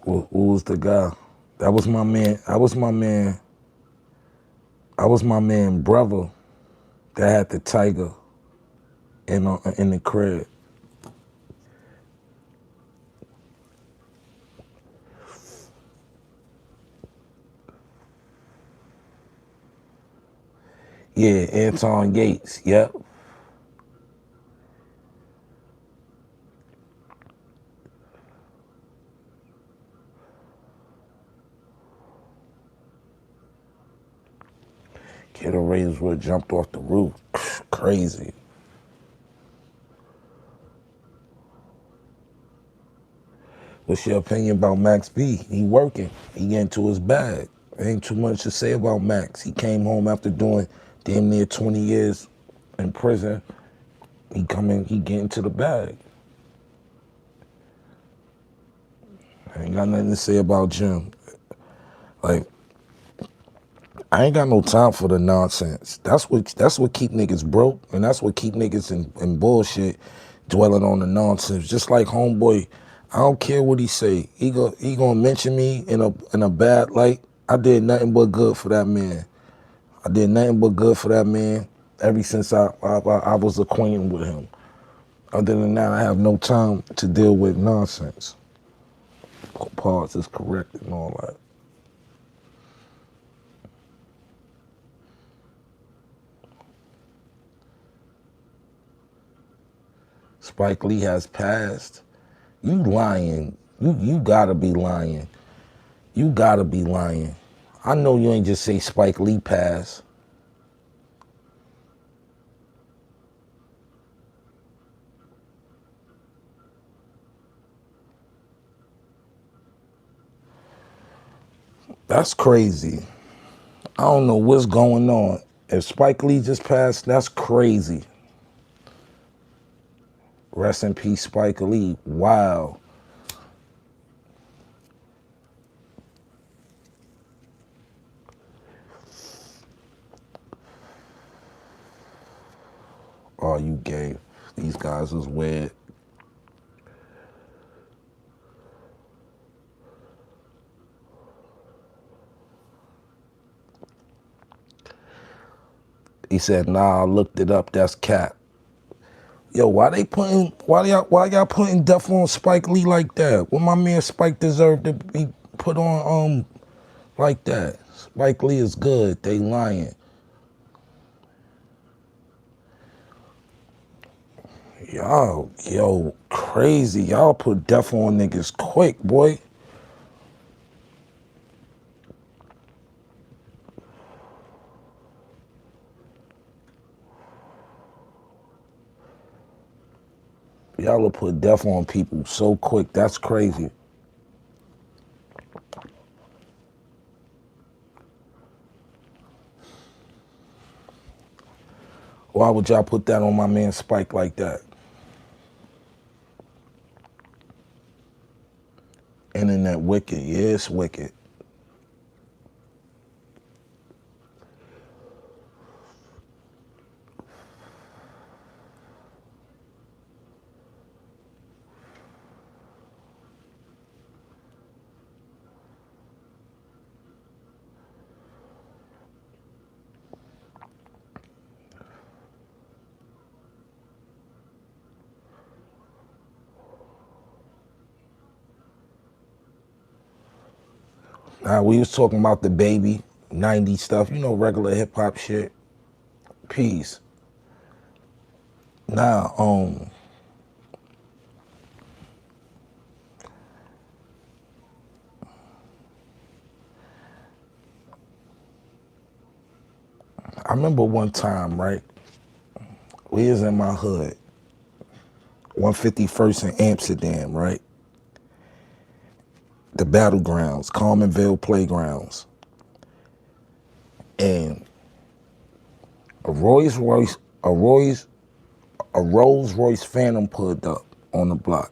Who was the guy? That was my man. I was my man brother that had the tiger in the crib. Yeah, Anton Yates. Yep. Kid Raiders would have jumped off the roof. Crazy. What's your opinion about Max B? He working. He getting to his bag. Ain't too much to say about Max. He came home after doing damn near 20 years in prison. He getting to the bag. I ain't got nothing to say about Jim. Like, I ain't got no time for the nonsense. That's what keep niggas broke, and that's what keep niggas in bullshit, dwelling on the nonsense. Just like homeboy, I don't care what he say. He gonna mention me in a bad light. I did nothing but good for that man. I did nothing but good for that man ever since I was acquainted with him. Other than that, I have no time to deal with nonsense. parts is correct and all that. Spike Lee has passed. You lying. You gotta be lying. You gotta be lying. I know you ain't just say Spike Lee passed. That's crazy. I don't know what's going on. If Spike Lee just passed, that's crazy. Rest in peace, Spike Lee. Wow. Oh, you gay. These guys was weird. He said, nah, I looked it up, that's cap. Yo, why y'all putting death on Spike Lee like that? What my man Spike deserved to be put on like that? Spike Lee is good, they lying. Y'all, yo, crazy. Y'all put death on niggas quick, boy. Y'all will put death on people so quick. That's crazy. Why would y'all put that on my man Spike like that? Internet wicked. Yeah, it's wicked. Now, we was talking about DABaby, 90s stuff, you know, regular hip hop shit. Peace. Now, I remember one time, right? We was in my hood, 151st in Amsterdam, right? The battlegrounds, Carmenville Playgrounds. And a Rolls Royce Phantom pulled up on the block.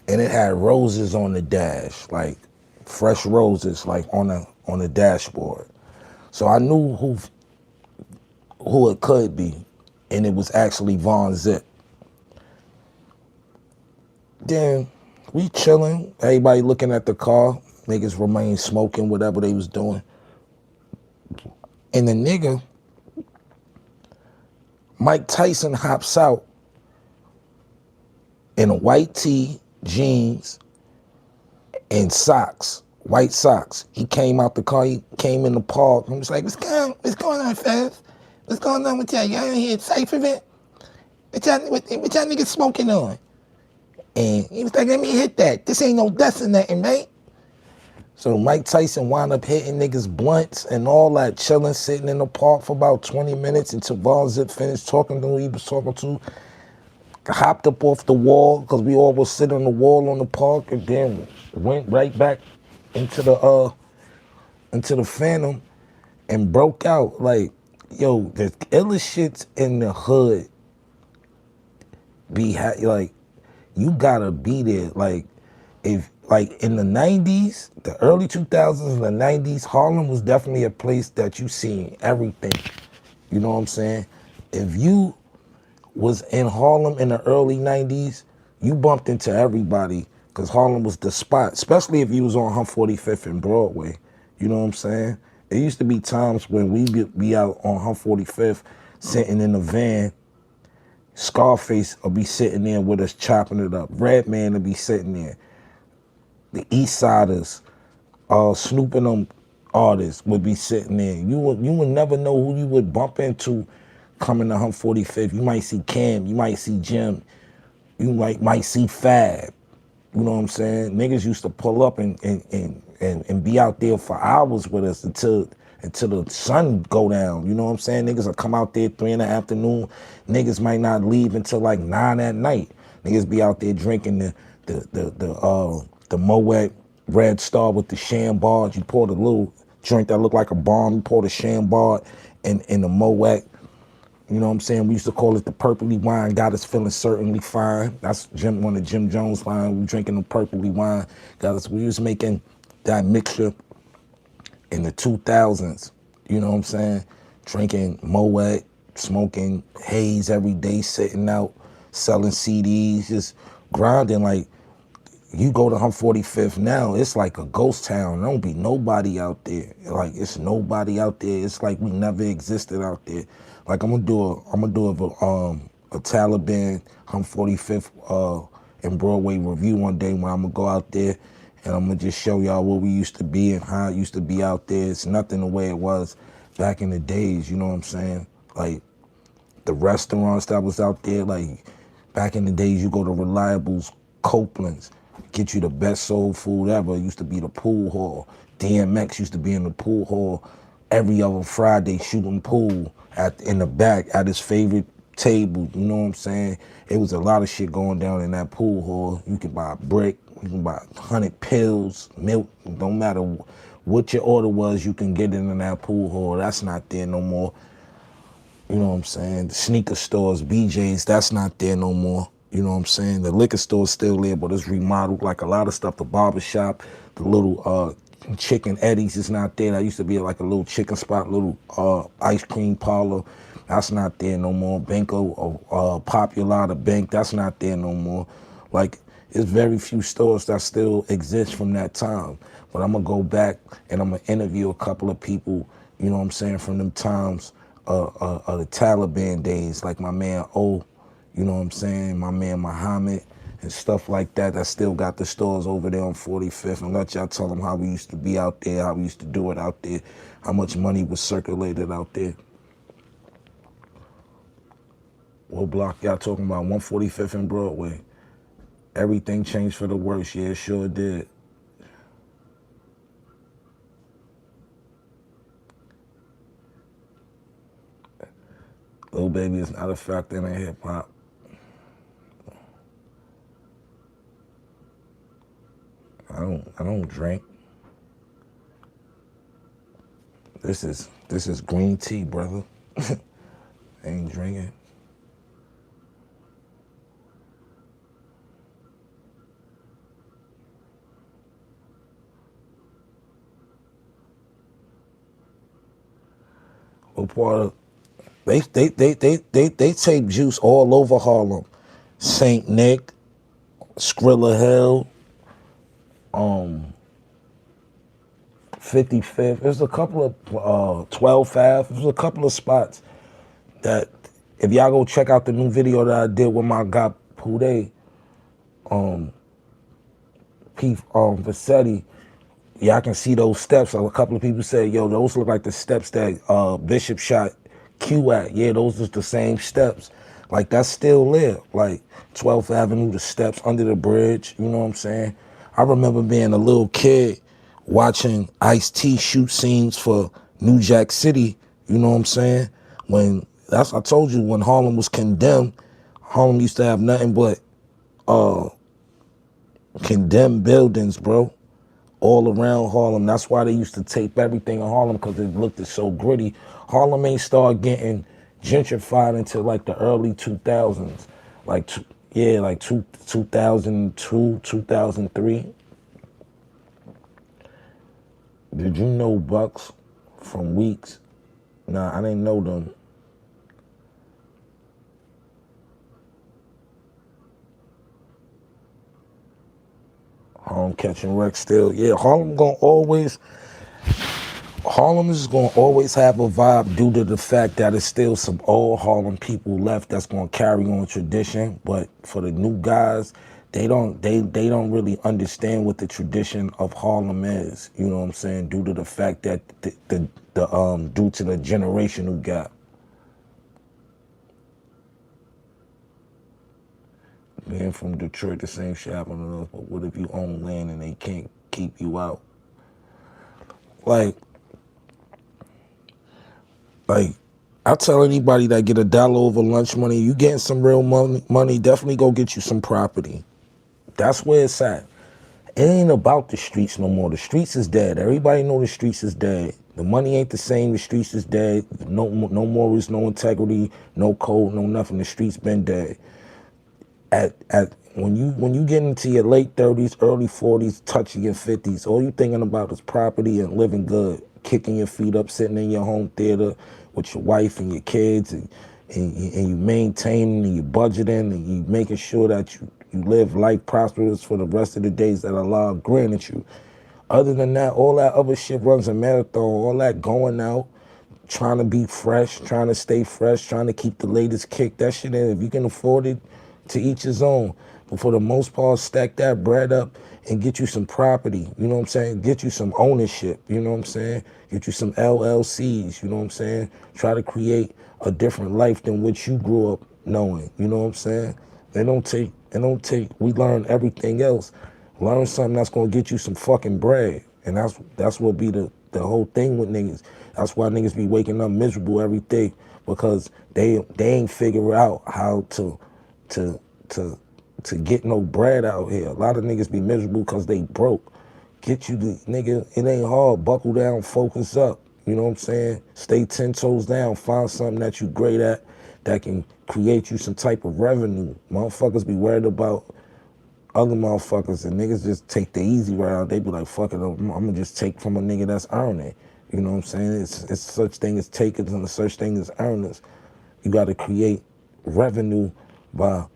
And it had roses on the dash, like fresh roses, like on the dashboard. So I knew who it could be, and it was actually Von Zip. Then we chilling, everybody looking at the car, niggas remain smoking, whatever they was doing. And the nigga, Mike Tyson, hops out in a white tee, jeans, and socks, white socks. He came out the car, he came in the park, and was like, what's going on, fast? What's going on with y'all? Y'all in here safe of it? What y'all niggas smoking on? And he was like, let me hit that. This ain't no dust or nothing, right? So Mike Tyson wound up hitting niggas blunts and all that, chilling, sitting in the park for about 20 minutes until Von Zip finished talking to who he was talking to. Hopped up off the wall, because we all was sitting on the wall on the park, and then went right back into the Phantom and broke out. Like, yo, the illest shits in the hood like, you gotta be there. Like, if, like, in the 90s, the early 2000s and the 90s, Harlem was definitely a place that you seen everything. You know what I'm saying? If you was in Harlem in the early 90s, you bumped into everybody, because Harlem was the spot, especially if you was on 145th and Broadway. You know what I'm saying? There used to be times when we be out on 145th, sitting in the van. Scarface will be sitting there with us chopping it up. Redman will be sitting there. the East Siders, Snoop and them artists would be sitting there. You would never know who you would bump into coming to Hump 45th. You might see Cam, you might see Jim, you might see Fab. You know what I'm saying? Niggas used to pull up and be out there for hours with us until the sun go down. You know what I'm saying? Niggas will come out there 3 in the afternoon. Niggas might not leave until like 9 at night. Niggas be out there drinking the Moet Red Star with the Chambard. You pour the little drink that looked like a bomb. You pour the Chambard in the Moet. You know what I'm saying? We used to call it the purpley wine, got us feeling certainly fine. That's one of Jim Jones' line. We drinking the purpley wine, we was making that mixture in the 2000s. You know what I'm saying? Drinking Moet, smoking haze every day, sitting out, selling CDs, just grinding. Like, you go to Hump 45th now, it's like a ghost town. There don't be nobody out there. Like, it's nobody out there. It's like we never existed out there. Like, I'm gonna do a Taliban Hump 45th in Broadway review one day when I'm gonna go out there and I'm gonna just show y'all what we used to be and how it used to be out there. It's nothing the way it was back in the days, you know what I'm saying? Like, the restaurants that was out there, like, back in the days, you go to Reliable's, Copeland's, get you the best soul food ever. It used to be the pool hall. DMX used to be in the pool hall every other Friday shooting pool in the back at his favorite table. You know what I'm saying? It was a lot of shit going down in that pool hall. You could buy a brick, you can buy 100 pills, milk. Don't matter what your order was, you can get it in that pool hall. That's not there no more. You know what I'm saying? The sneaker stores, BJ's, that's not there no more. You know what I'm saying? The liquor store's still there, but it's remodeled like a lot of stuff. The barber shop, the little Chicken Eddie's is not there. That used to be like a little chicken spot, little ice cream parlor. That's not there no more. Banco, Popular, the bank, that's not there no more. Like, there's very few stores that still exist from that time. But I'm gonna go back and I'm gonna interview a couple of people, you know what I'm saying, from them times of the Taliban days, like my man O, you know what I'm saying, my man Muhammad, and stuff like that, that still got the stores over there on 45th, and let y'all tell them how we used to be out there, how we used to do it out there, how much money was circulated out there. What block y'all talking about? 145th and Broadway. Everything changed for the worse. Yeah, it sure did. Lil Baby is not a factor in hip hop. I don't drink. This is green tea, brother. I ain't drinking. What part of they take juice all over Harlem. Saint Nick, Skrilla Hill, 55th. There's a couple of 12th Ave. There's a couple of spots that if y'all go check out the new video that I did with my guy Pude, Pete Vassetti, y'all can see those steps. A couple of people said, yo, those look like the steps that Bishop shot Q at. Yeah, those are the same steps. Like, that's still there. Like, 12th Avenue, the steps under the bridge, you know what I'm saying? I remember being a little kid watching Ice-T shoot scenes for New Jack City, you know what I'm saying? I told you, when Harlem was condemned, Harlem used to have nothing but condemned buildings, bro, all around Harlem. That's why they used to tape everything in Harlem, because it looked so gritty. Harlem ain't start getting gentrified until like the early 2000s, like 2002, 2003. Did you know Bucks from Weeks? Nah, I didn't know them. Harlem catching wreck still. Yeah, Harlem is gonna always have a vibe due to the fact that it's still some old Harlem people left that's gonna carry on tradition. But for the new guys, they don't really understand what the tradition of Harlem is. You know what I'm saying? Due to the fact that due to the generational gap. Being from Detroit, the same shit happened to us. But what if you own land and they can't keep you out? Like, like I tell anybody that get $1 over lunch money, you getting some real money, definitely go get you some property. That's where it's at. It ain't about the streets no more. The streets is dead. Everybody know the streets is dead. The money ain't the same. The streets is dead. No morals, no integrity, no code, no nothing. The streets been dead. At when you get into your late 30s, early 40s, touching your 50s, all you thinking about is property and living good, kicking your feet up, sitting in your home theater with your wife and your kids, and you maintaining and you budgeting and you making sure that you live life prosperous for the rest of the days that Allah granted you. Other than that, all that other shit runs a marathon. All that going out, trying to be fresh, trying to stay fresh, trying to keep the latest kick, that shit in. If you can afford it, to each his own. But for the most part, stack that bread up and get you some property. You know what I'm saying? Get you some ownership. You know what I'm saying? Get you some LLCs. You know what I'm saying? Try to create a different life than what you grew up knowing. You know what I'm saying? They don't take, we learn everything else. Learn something that's going to get you some fucking bread. And that's what be the whole thing with niggas. That's why niggas be waking up miserable every day, because they ain't figure out how to get no bread out here. A lot of niggas be miserable because they broke. Get you the nigga, it ain't hard. Buckle down, focus up. You know what I'm saying? Stay 10 toes down. Find something that you great at that can create you some type of revenue. Motherfuckers be worried about other motherfuckers, and niggas just take the easy route. They be like, fuck it, I'm gonna just take from a nigga that's earning. You know what I'm saying? It's such thing as takers and such thing as earners. You gotta create revenue by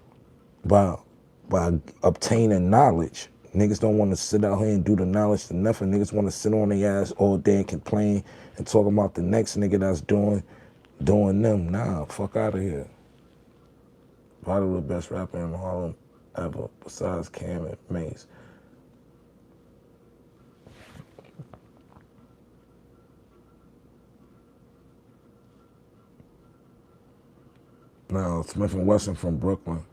obtaining knowledge. Niggas don't want to sit out here and do the knowledge to nothing. Niggas want to sit on their ass all day and complain and talk about the next nigga that's doing them. Nah, fuck out of here. Probably the best rapper in Harlem ever, besides Cam and Mace. No, Smith & Wesson from Brooklyn.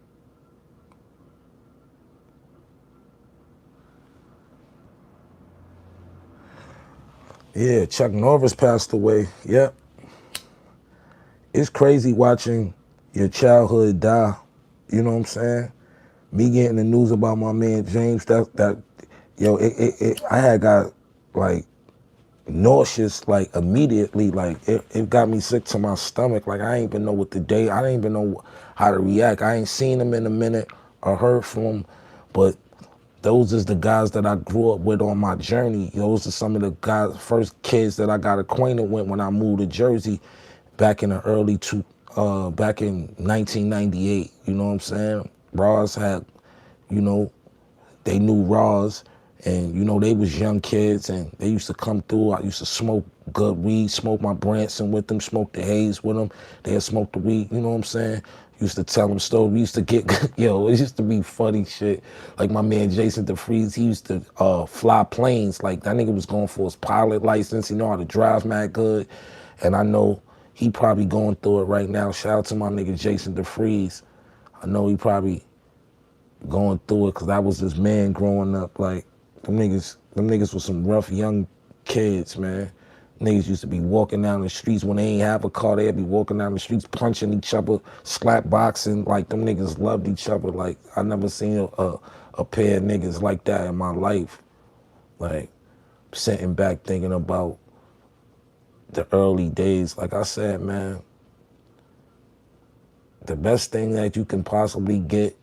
Yeah, Chuck Norris passed away. Yep. It's crazy watching your childhood die. You know what I'm saying? Me getting the news about my man James, I had got like nauseous, like immediately, like it got me sick to my stomach. Like I ain't even know what the day, I didn't even know how to react. I ain't seen him in a minute or heard from him, but those is the guys that I grew up with on my journey. Those are some of the guys, first kids that I got acquainted with when I moved to Jersey back in the back in 1998. You know what I'm saying? Roz had, you know, they knew Roz, and you know, they was young kids and they used to come through. I used to smoke good weed, smoke my Branson with them, smoke the haze with them. They'd smoke the weed, you know what I'm saying? Used to tell them stories. We used to get, yo, it used to be funny shit. Like my man Jason DeFries, he used to fly planes. Like that nigga was going for his pilot license. He know how to drive mad good. And I know he probably going through it right now. Shout out to my nigga Jason DeFries. I know he probably going through it because I was this man growing up. Like them niggas was some rough young kids, man. Niggas used to be walking down the streets when they ain't have a car. They'd be walking down the streets punching each other, slap boxing. Like them niggas loved each other. Like I never seen a pair of niggas like that in my life. Like sitting back thinking about the early days. Like I said, man, the best thing that you can possibly get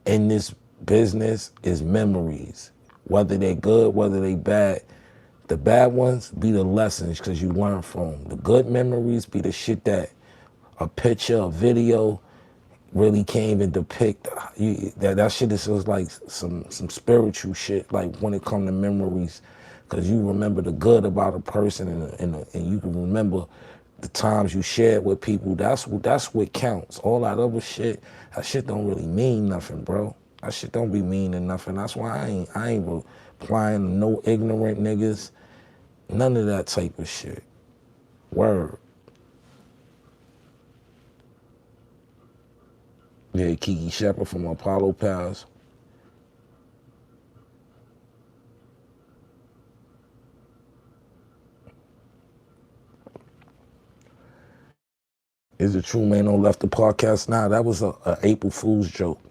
in this business is memories. Whether they good, whether they bad. The bad ones be the lessons because you learn from them. The good memories be the shit that a picture, a video really can't even depict. That shit is just like some spiritual shit, like when it comes to memories, because you remember the good about a person and you can remember the times you share with people, that's what counts. All that other shit, that shit don't really mean nothing, bro. That shit don't be meaning nothing. That's why I ain't replying to no ignorant niggas. None of that type of shit. Word. Yeah, Kiki Shepard from Apollo Pals. Is it true Mano left the podcast? Nah, that was a April Fool's joke.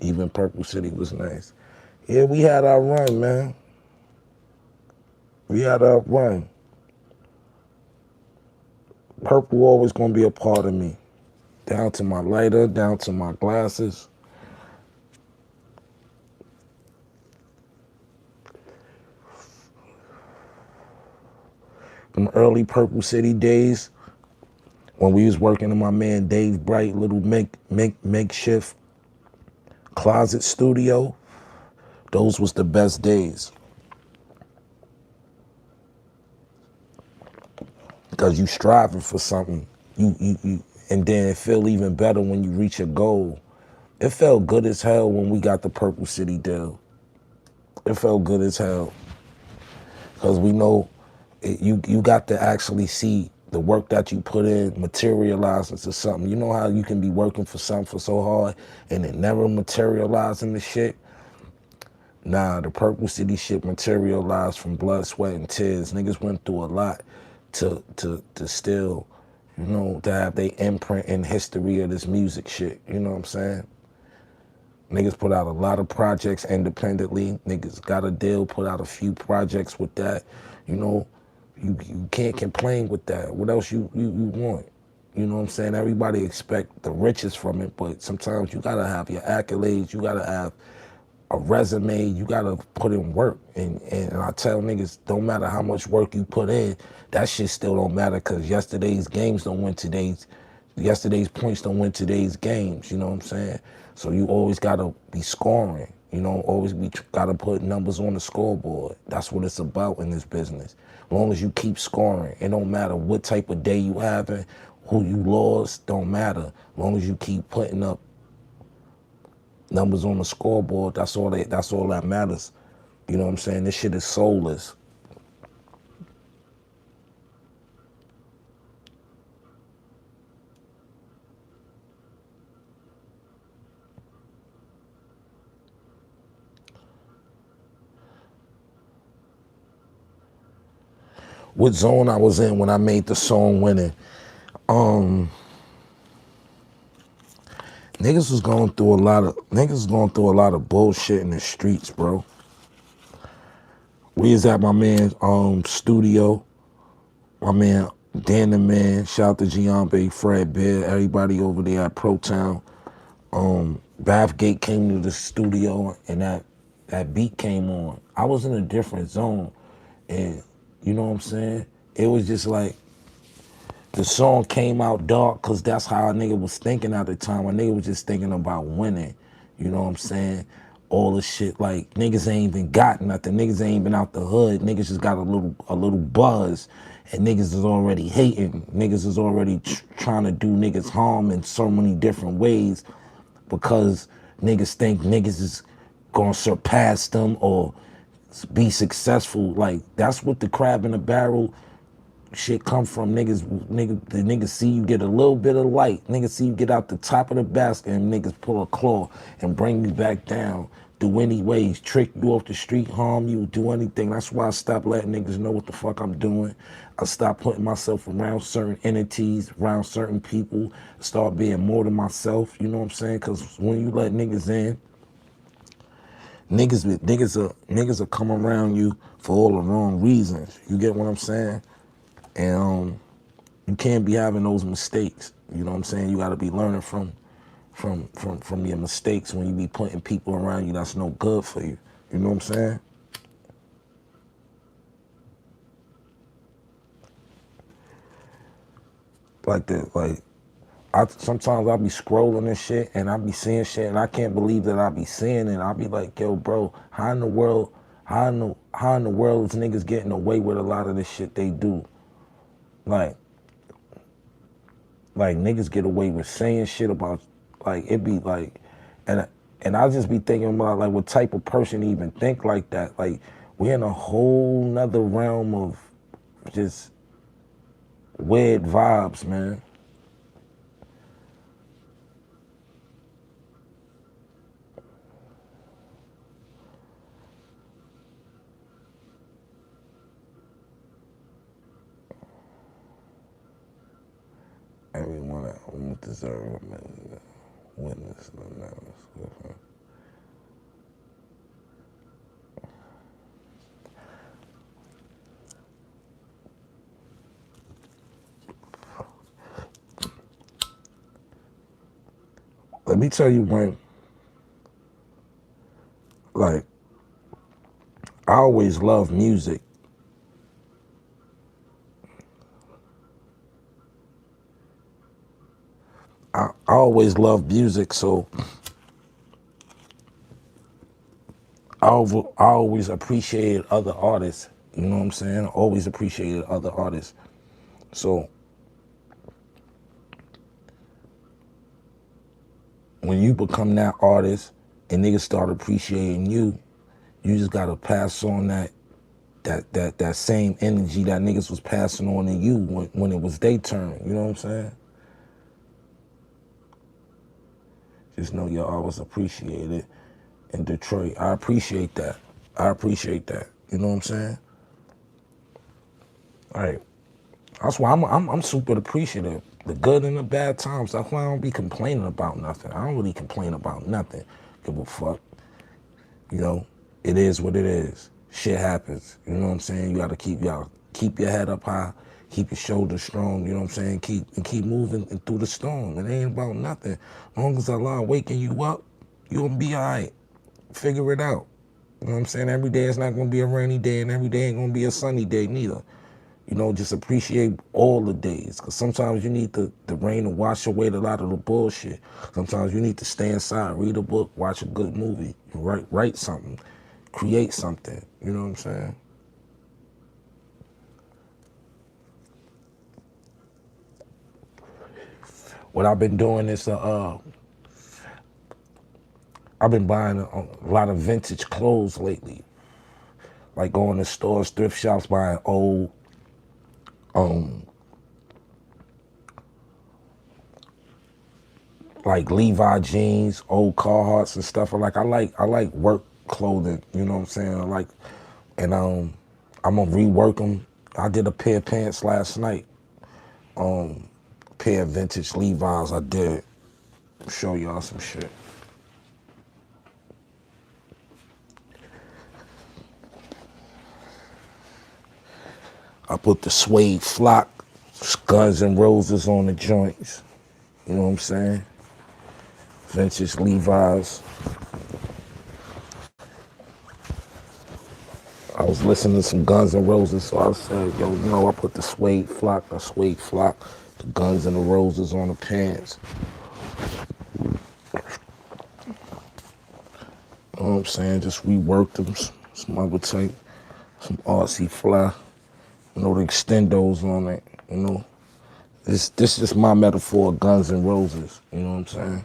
Even Purple City was nice. Yeah, we had our run, man. We had our run. Purple always gonna be a part of me. Down to my lighter, down to my glasses. Them early Purple City days, when we was working in my man Dave Bright little makeshift closet studio, those was the best days. Because you striving for something. And then it feel even better when you reach a goal. It felt good as hell when we got the Purple City deal. It felt good as hell. Because we know you got to actually see the work that you put in materialize into something. You know how you can be working for something for so hard and it never materialize into shit? Nah, the Purple City shit materialized from blood, sweat, and tears. Niggas went through a lot to still, you know, to have their imprint in history of this music shit. You know what I'm saying? Niggas put out a lot of projects independently. Niggas got a deal, put out a few projects with that. You know, you can't complain with that. What else you want? You know what I'm saying? Everybody expect the riches from it, but sometimes you gotta have your accolades. You gotta have a resume. You gotta put in work. And I tell niggas, don't matter how much work you put in, that shit still don't matter because yesterday's games don't win today's. Yesterday's points don't win today's games. You know what I'm saying? So you always gotta be scoring. You know, always gotta put numbers on the scoreboard. That's what it's about in this business. As long as you keep scoring, it don't matter what type of day you having, who you lost, don't matter. As long as you keep putting up numbers on the scoreboard, that's all that matters. You know what I'm saying? This shit is soulless. What zone I was in when I made the song Winning? Niggas was going through a lot of bullshit in the streets, bro. We was at my man's studio. My man Dan the Man, shout out to Giambe, Fred Bear, everybody over there at Pro Town. Bathgate came to the studio and that beat came on. I was in a different zone, and you know what I'm saying? It was just like the song came out dark because that's how a nigga was thinking at the time. A nigga was just thinking about winning. You know what I'm saying? All the shit like niggas ain't even got nothing. Niggas ain't been out the hood. Niggas just got a little buzz, and niggas is already hating. Niggas is already trying to do niggas harm in so many different ways because niggas think niggas is gonna surpass them or be successful. Like that's what the crab in the barrel shit come from. The niggas see you get a little bit of light. Niggas see you get out the top of the basket and niggas pull a claw and bring you back down. Do any ways, trick you off the street, harm you, do anything. That's why I stopped letting niggas know what the fuck I'm doing. I stopped putting myself around certain entities, around certain people, start being more than myself, you know what I'm saying? Cause when you let niggas in, niggas will come around you for all the wrong reasons. You get what I'm saying? And you can't be having those mistakes. You know what I'm saying? You gotta be learning from your mistakes when you be putting people around you that's no good for you. You know what I'm saying? Like that, like sometimes I'll be scrolling and shit and I be seeing shit and I can't believe that I be seeing it. I'll be like, yo, bro, how in the world How in the world is niggas getting away with a lot of the shit they do? Like, niggas get away with saying shit about, like, it be like, and and I just be thinking about, like, what type of person even think like that? Like, we're in a whole nother realm of just weird vibes, man. Everyone at home deserve a witness the analysis. Let me tell you when, like, I always loved music. I always loved music, so I always appreciated other artists. You know what I'm saying? I always appreciated other artists. So when you become that artist and niggas start appreciating you, you just gotta pass on that same energy that niggas was passing on to you when it was their turn. You know what I'm saying? Just know you're always appreciated in Detroit. I appreciate that. I appreciate that. You know what I'm saying? Like, that's why I'm super appreciative. The good and the bad times. That's why I don't be complaining about nothing. I don't really complain about nothing. Give a fuck. You know, it is what it is. Shit happens. You know what I'm saying? You gotta keep your head up high, keep your shoulders strong, you know what I'm saying? Keep moving through the storm. It ain't about nothing. As long as Allah waking you up, you'll be alright. Figure it out. You know what I'm saying? Every day is not gonna be a rainy day and every day ain't gonna be a sunny day neither. You know, just appreciate all the days. Because sometimes you need the rain to wash away a lot of the bullshit. Sometimes you need to stay inside, read a book, watch a good movie, write something, create something. You know what I'm saying? What I've been doing is I've been buying a lot of vintage clothes lately. Like going to stores, thrift shops, buying old um like Levi jeans, old Carhartts and stuff. I like work clothing. You know what I'm saying? And I'm gonna rework them. I did a pair of pants last night. Pair of vintage Levi's. I did. Show y'all some shit. I put the suede flock, Guns and Roses on the joints. You know what I'm saying? Vintage Levi's. I was listening to some Guns N' Roses, so I said, yo, you know, I put the suede flock, the Guns and the Roses on the pants. You know what I'm saying? Just reworked them, some other type, some RC fly. You know, the extendos on it, you know. This is my metaphor of Guns N' Roses, you know what I'm saying?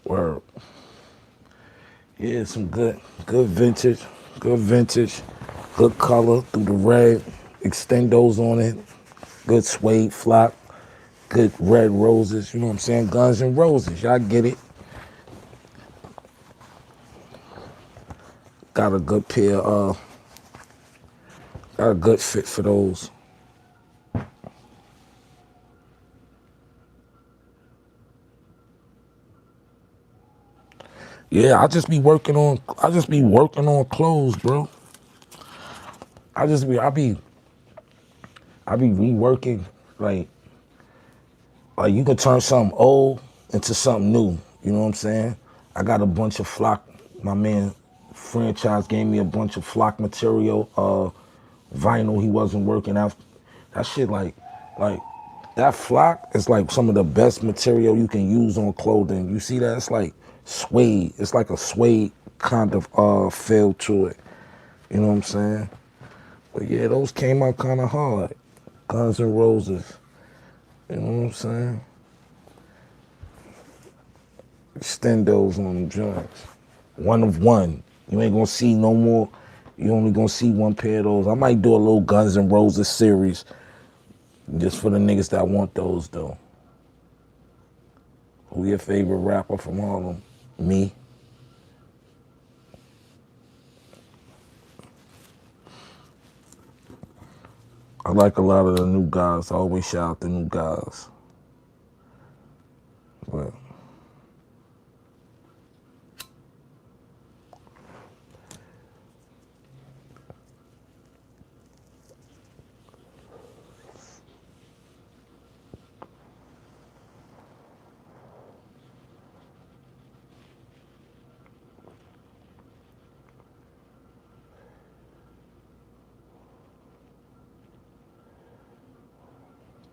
Word. Yeah, some good vintage, good color through the red, extendos on it, good suede flock, good red roses, you know what I'm saying? Guns and Roses, y'all get it. Got a good pair, got a good fit for those. Yeah, I just be working on clothes, bro. I just be, I be reworking, like, you can turn something old into something new. You know what I'm saying? I got a bunch of flock. My man franchise gave me a bunch of flock material Vinyl, he wasn't working out. That shit like that flock is like some of the best material you can use on clothing. You see that? It's like suede. It's like a suede kind of feel to it. You know what I'm saying? But yeah, those came out kind of hard. Guns N' Roses. You know what I'm saying? Extendos on them joints. One of one. You ain't gonna see no more. You only gonna see one pair of those. I might do a little Guns N' Roses series just for the niggas that want those though. Who your favorite rapper from Harlem? Me. I like a lot of the new guys. I always shout out the new guys. But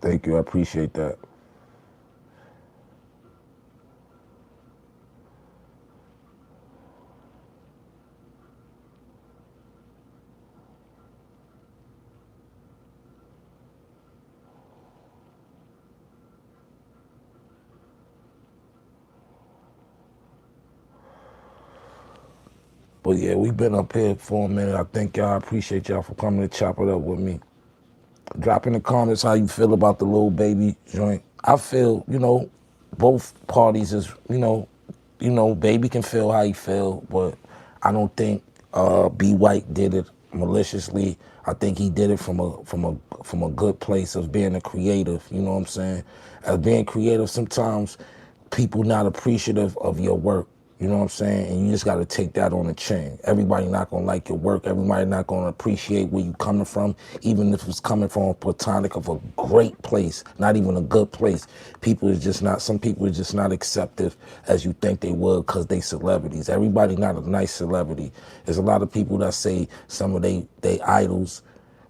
thank you. I appreciate that. But yeah, we've been up here for a minute. I thank y'all. I appreciate y'all for coming to chop it up with me. Drop in the comments how you feel about the little baby joint. I feel, both parties is, baby can feel how he feel, but I don't think B White did it maliciously. I think he did it from a good place of being a creative. You know what I'm saying? As being creative, sometimes people not appreciative of your work. You know what I'm saying? And you just got to take that on the chin. Everybody not going to like your work. Everybody not going to appreciate where you coming from, even if it's coming from a platonic of a great place, not even a good place. Some people is just not accepted as you think they would because they celebrities. Everybody not a nice celebrity. There's a lot of people that say some of they idols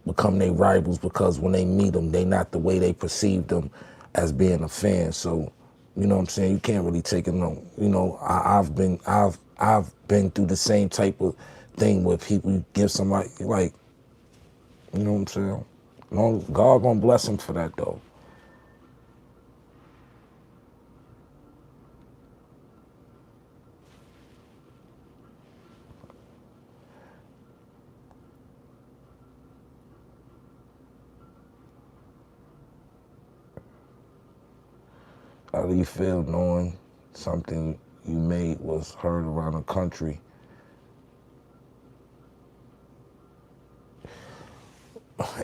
become their rivals because when they meet them, they not the way they perceive them as being a fan. So, you know what I'm saying? You can't really take it no. I've been through the same type of thing where people give somebody like, you know what I'm saying? No, God gonna bless them for that though. How do you feel knowing something you made was heard around the country?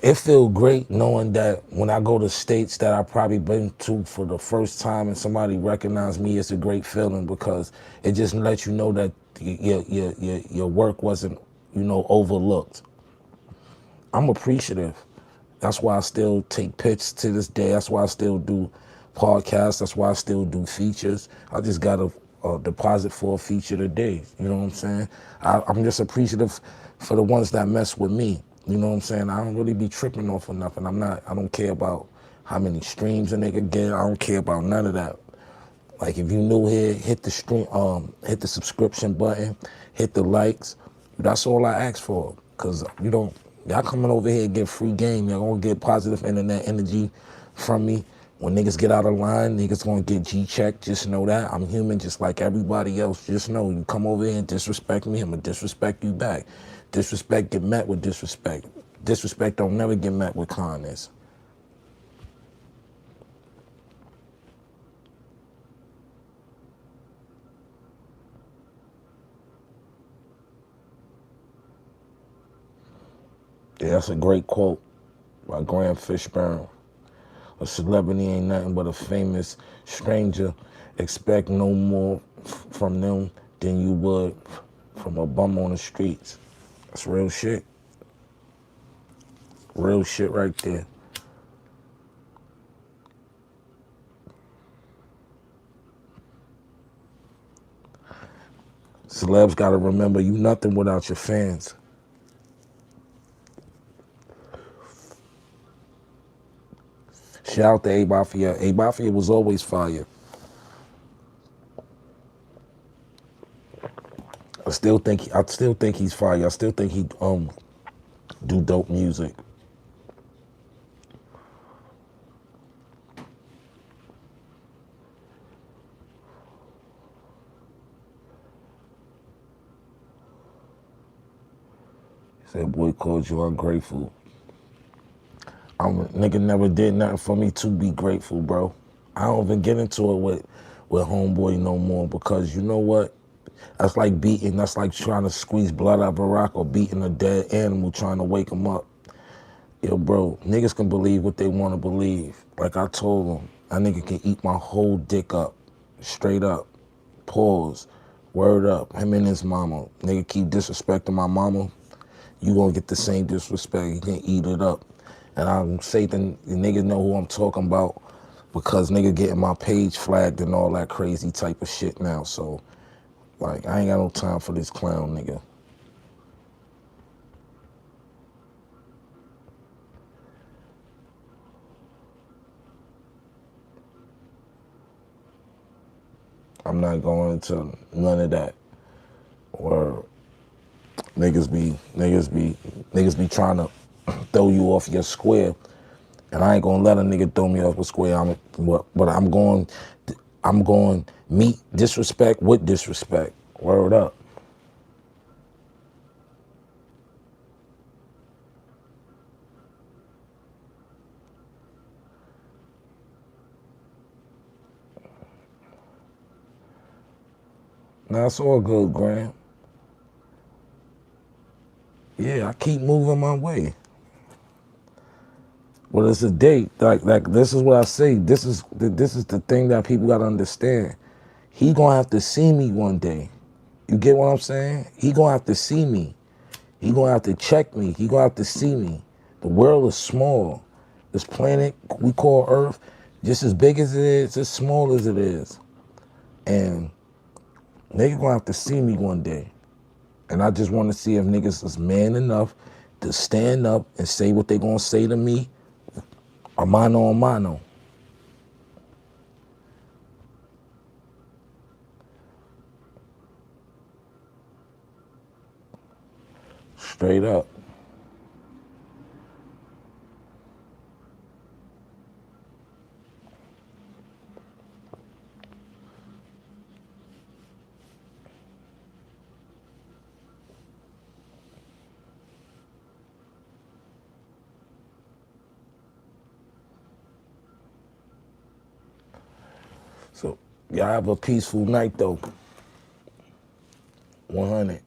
It feel great knowing that when I go to states that I've probably been to for the first time and somebody recognize me, it's a great feeling because it just lets you know that your work wasn't, overlooked. I'm appreciative. That's why I still take pics to this day. That's why I still do podcasts. That's why I still do features. I just got a deposit for a feature today. You know what I'm saying? I'm just appreciative for the ones that mess with me. You know what I'm saying? I don't really be tripping off of nothing. I don't care about how many streams a nigga get. I don't care about none of that. Like if you new here, hit hit the subscription button, hit the likes. That's all I ask for. Cause y'all coming over here and get free game. Y'all gonna get positive internet energy from me. When niggas get out of line, niggas gonna get G-checked. Just know that. I'm human just like everybody else. Just know you come over here and disrespect me, I'm gonna disrespect you back. Disrespect get met with disrespect. Disrespect don't never get met with kindness. Yeah, that's a great quote by Graham Fishburne. A celebrity ain't nothing but a famous stranger. Expect no more from them than you would from a bum on the streets. That's real shit. Real shit right there. Celebs gotta remember you nothing without your fans. Shout out to A-Mafia. A-Mafia was always fire. I still think he's fire. I still think he do dope music. He said, boy called you ungrateful. Nigga never did nothing for me to be grateful, bro. I don't even get into it with homeboy no more because you know what? That's like trying to squeeze blood out of a rock or beating a dead animal trying to wake him up. Yo, bro, niggas can believe what they want to believe. Like I told him, that nigga can eat my whole dick up. Straight up. Pause. Word up. Him and his mama. Nigga keep disrespecting my mama, you gonna get the same disrespect. You can eat it up. And I say the niggas know who I'm talking about because nigga getting my page flagged and all that crazy type of shit now. So, like, I ain't got no time for this clown nigga. I'm not going into none of that. Or niggas be trying to throw you off your square. And I ain't gonna let a nigga throw me off a square. But I'm going meet disrespect with disrespect. Word up. Now it's all good, Graham. Yeah, I keep moving my way. Well, it's a date. Like this is what I say. This is the thing that people gotta understand. He gonna have to see me one day. You get what I'm saying? He gonna have to see me. He gonna have to check me. He gonna have to see me. The world is small. This planet we call Earth, just as big as it is, as small as it is. And niggas gonna have to see me one day. And I just want to see if niggas is man enough to stand up and say what they gonna say to me, or mano a mano. Straight up. So y'all have a peaceful night though. 100.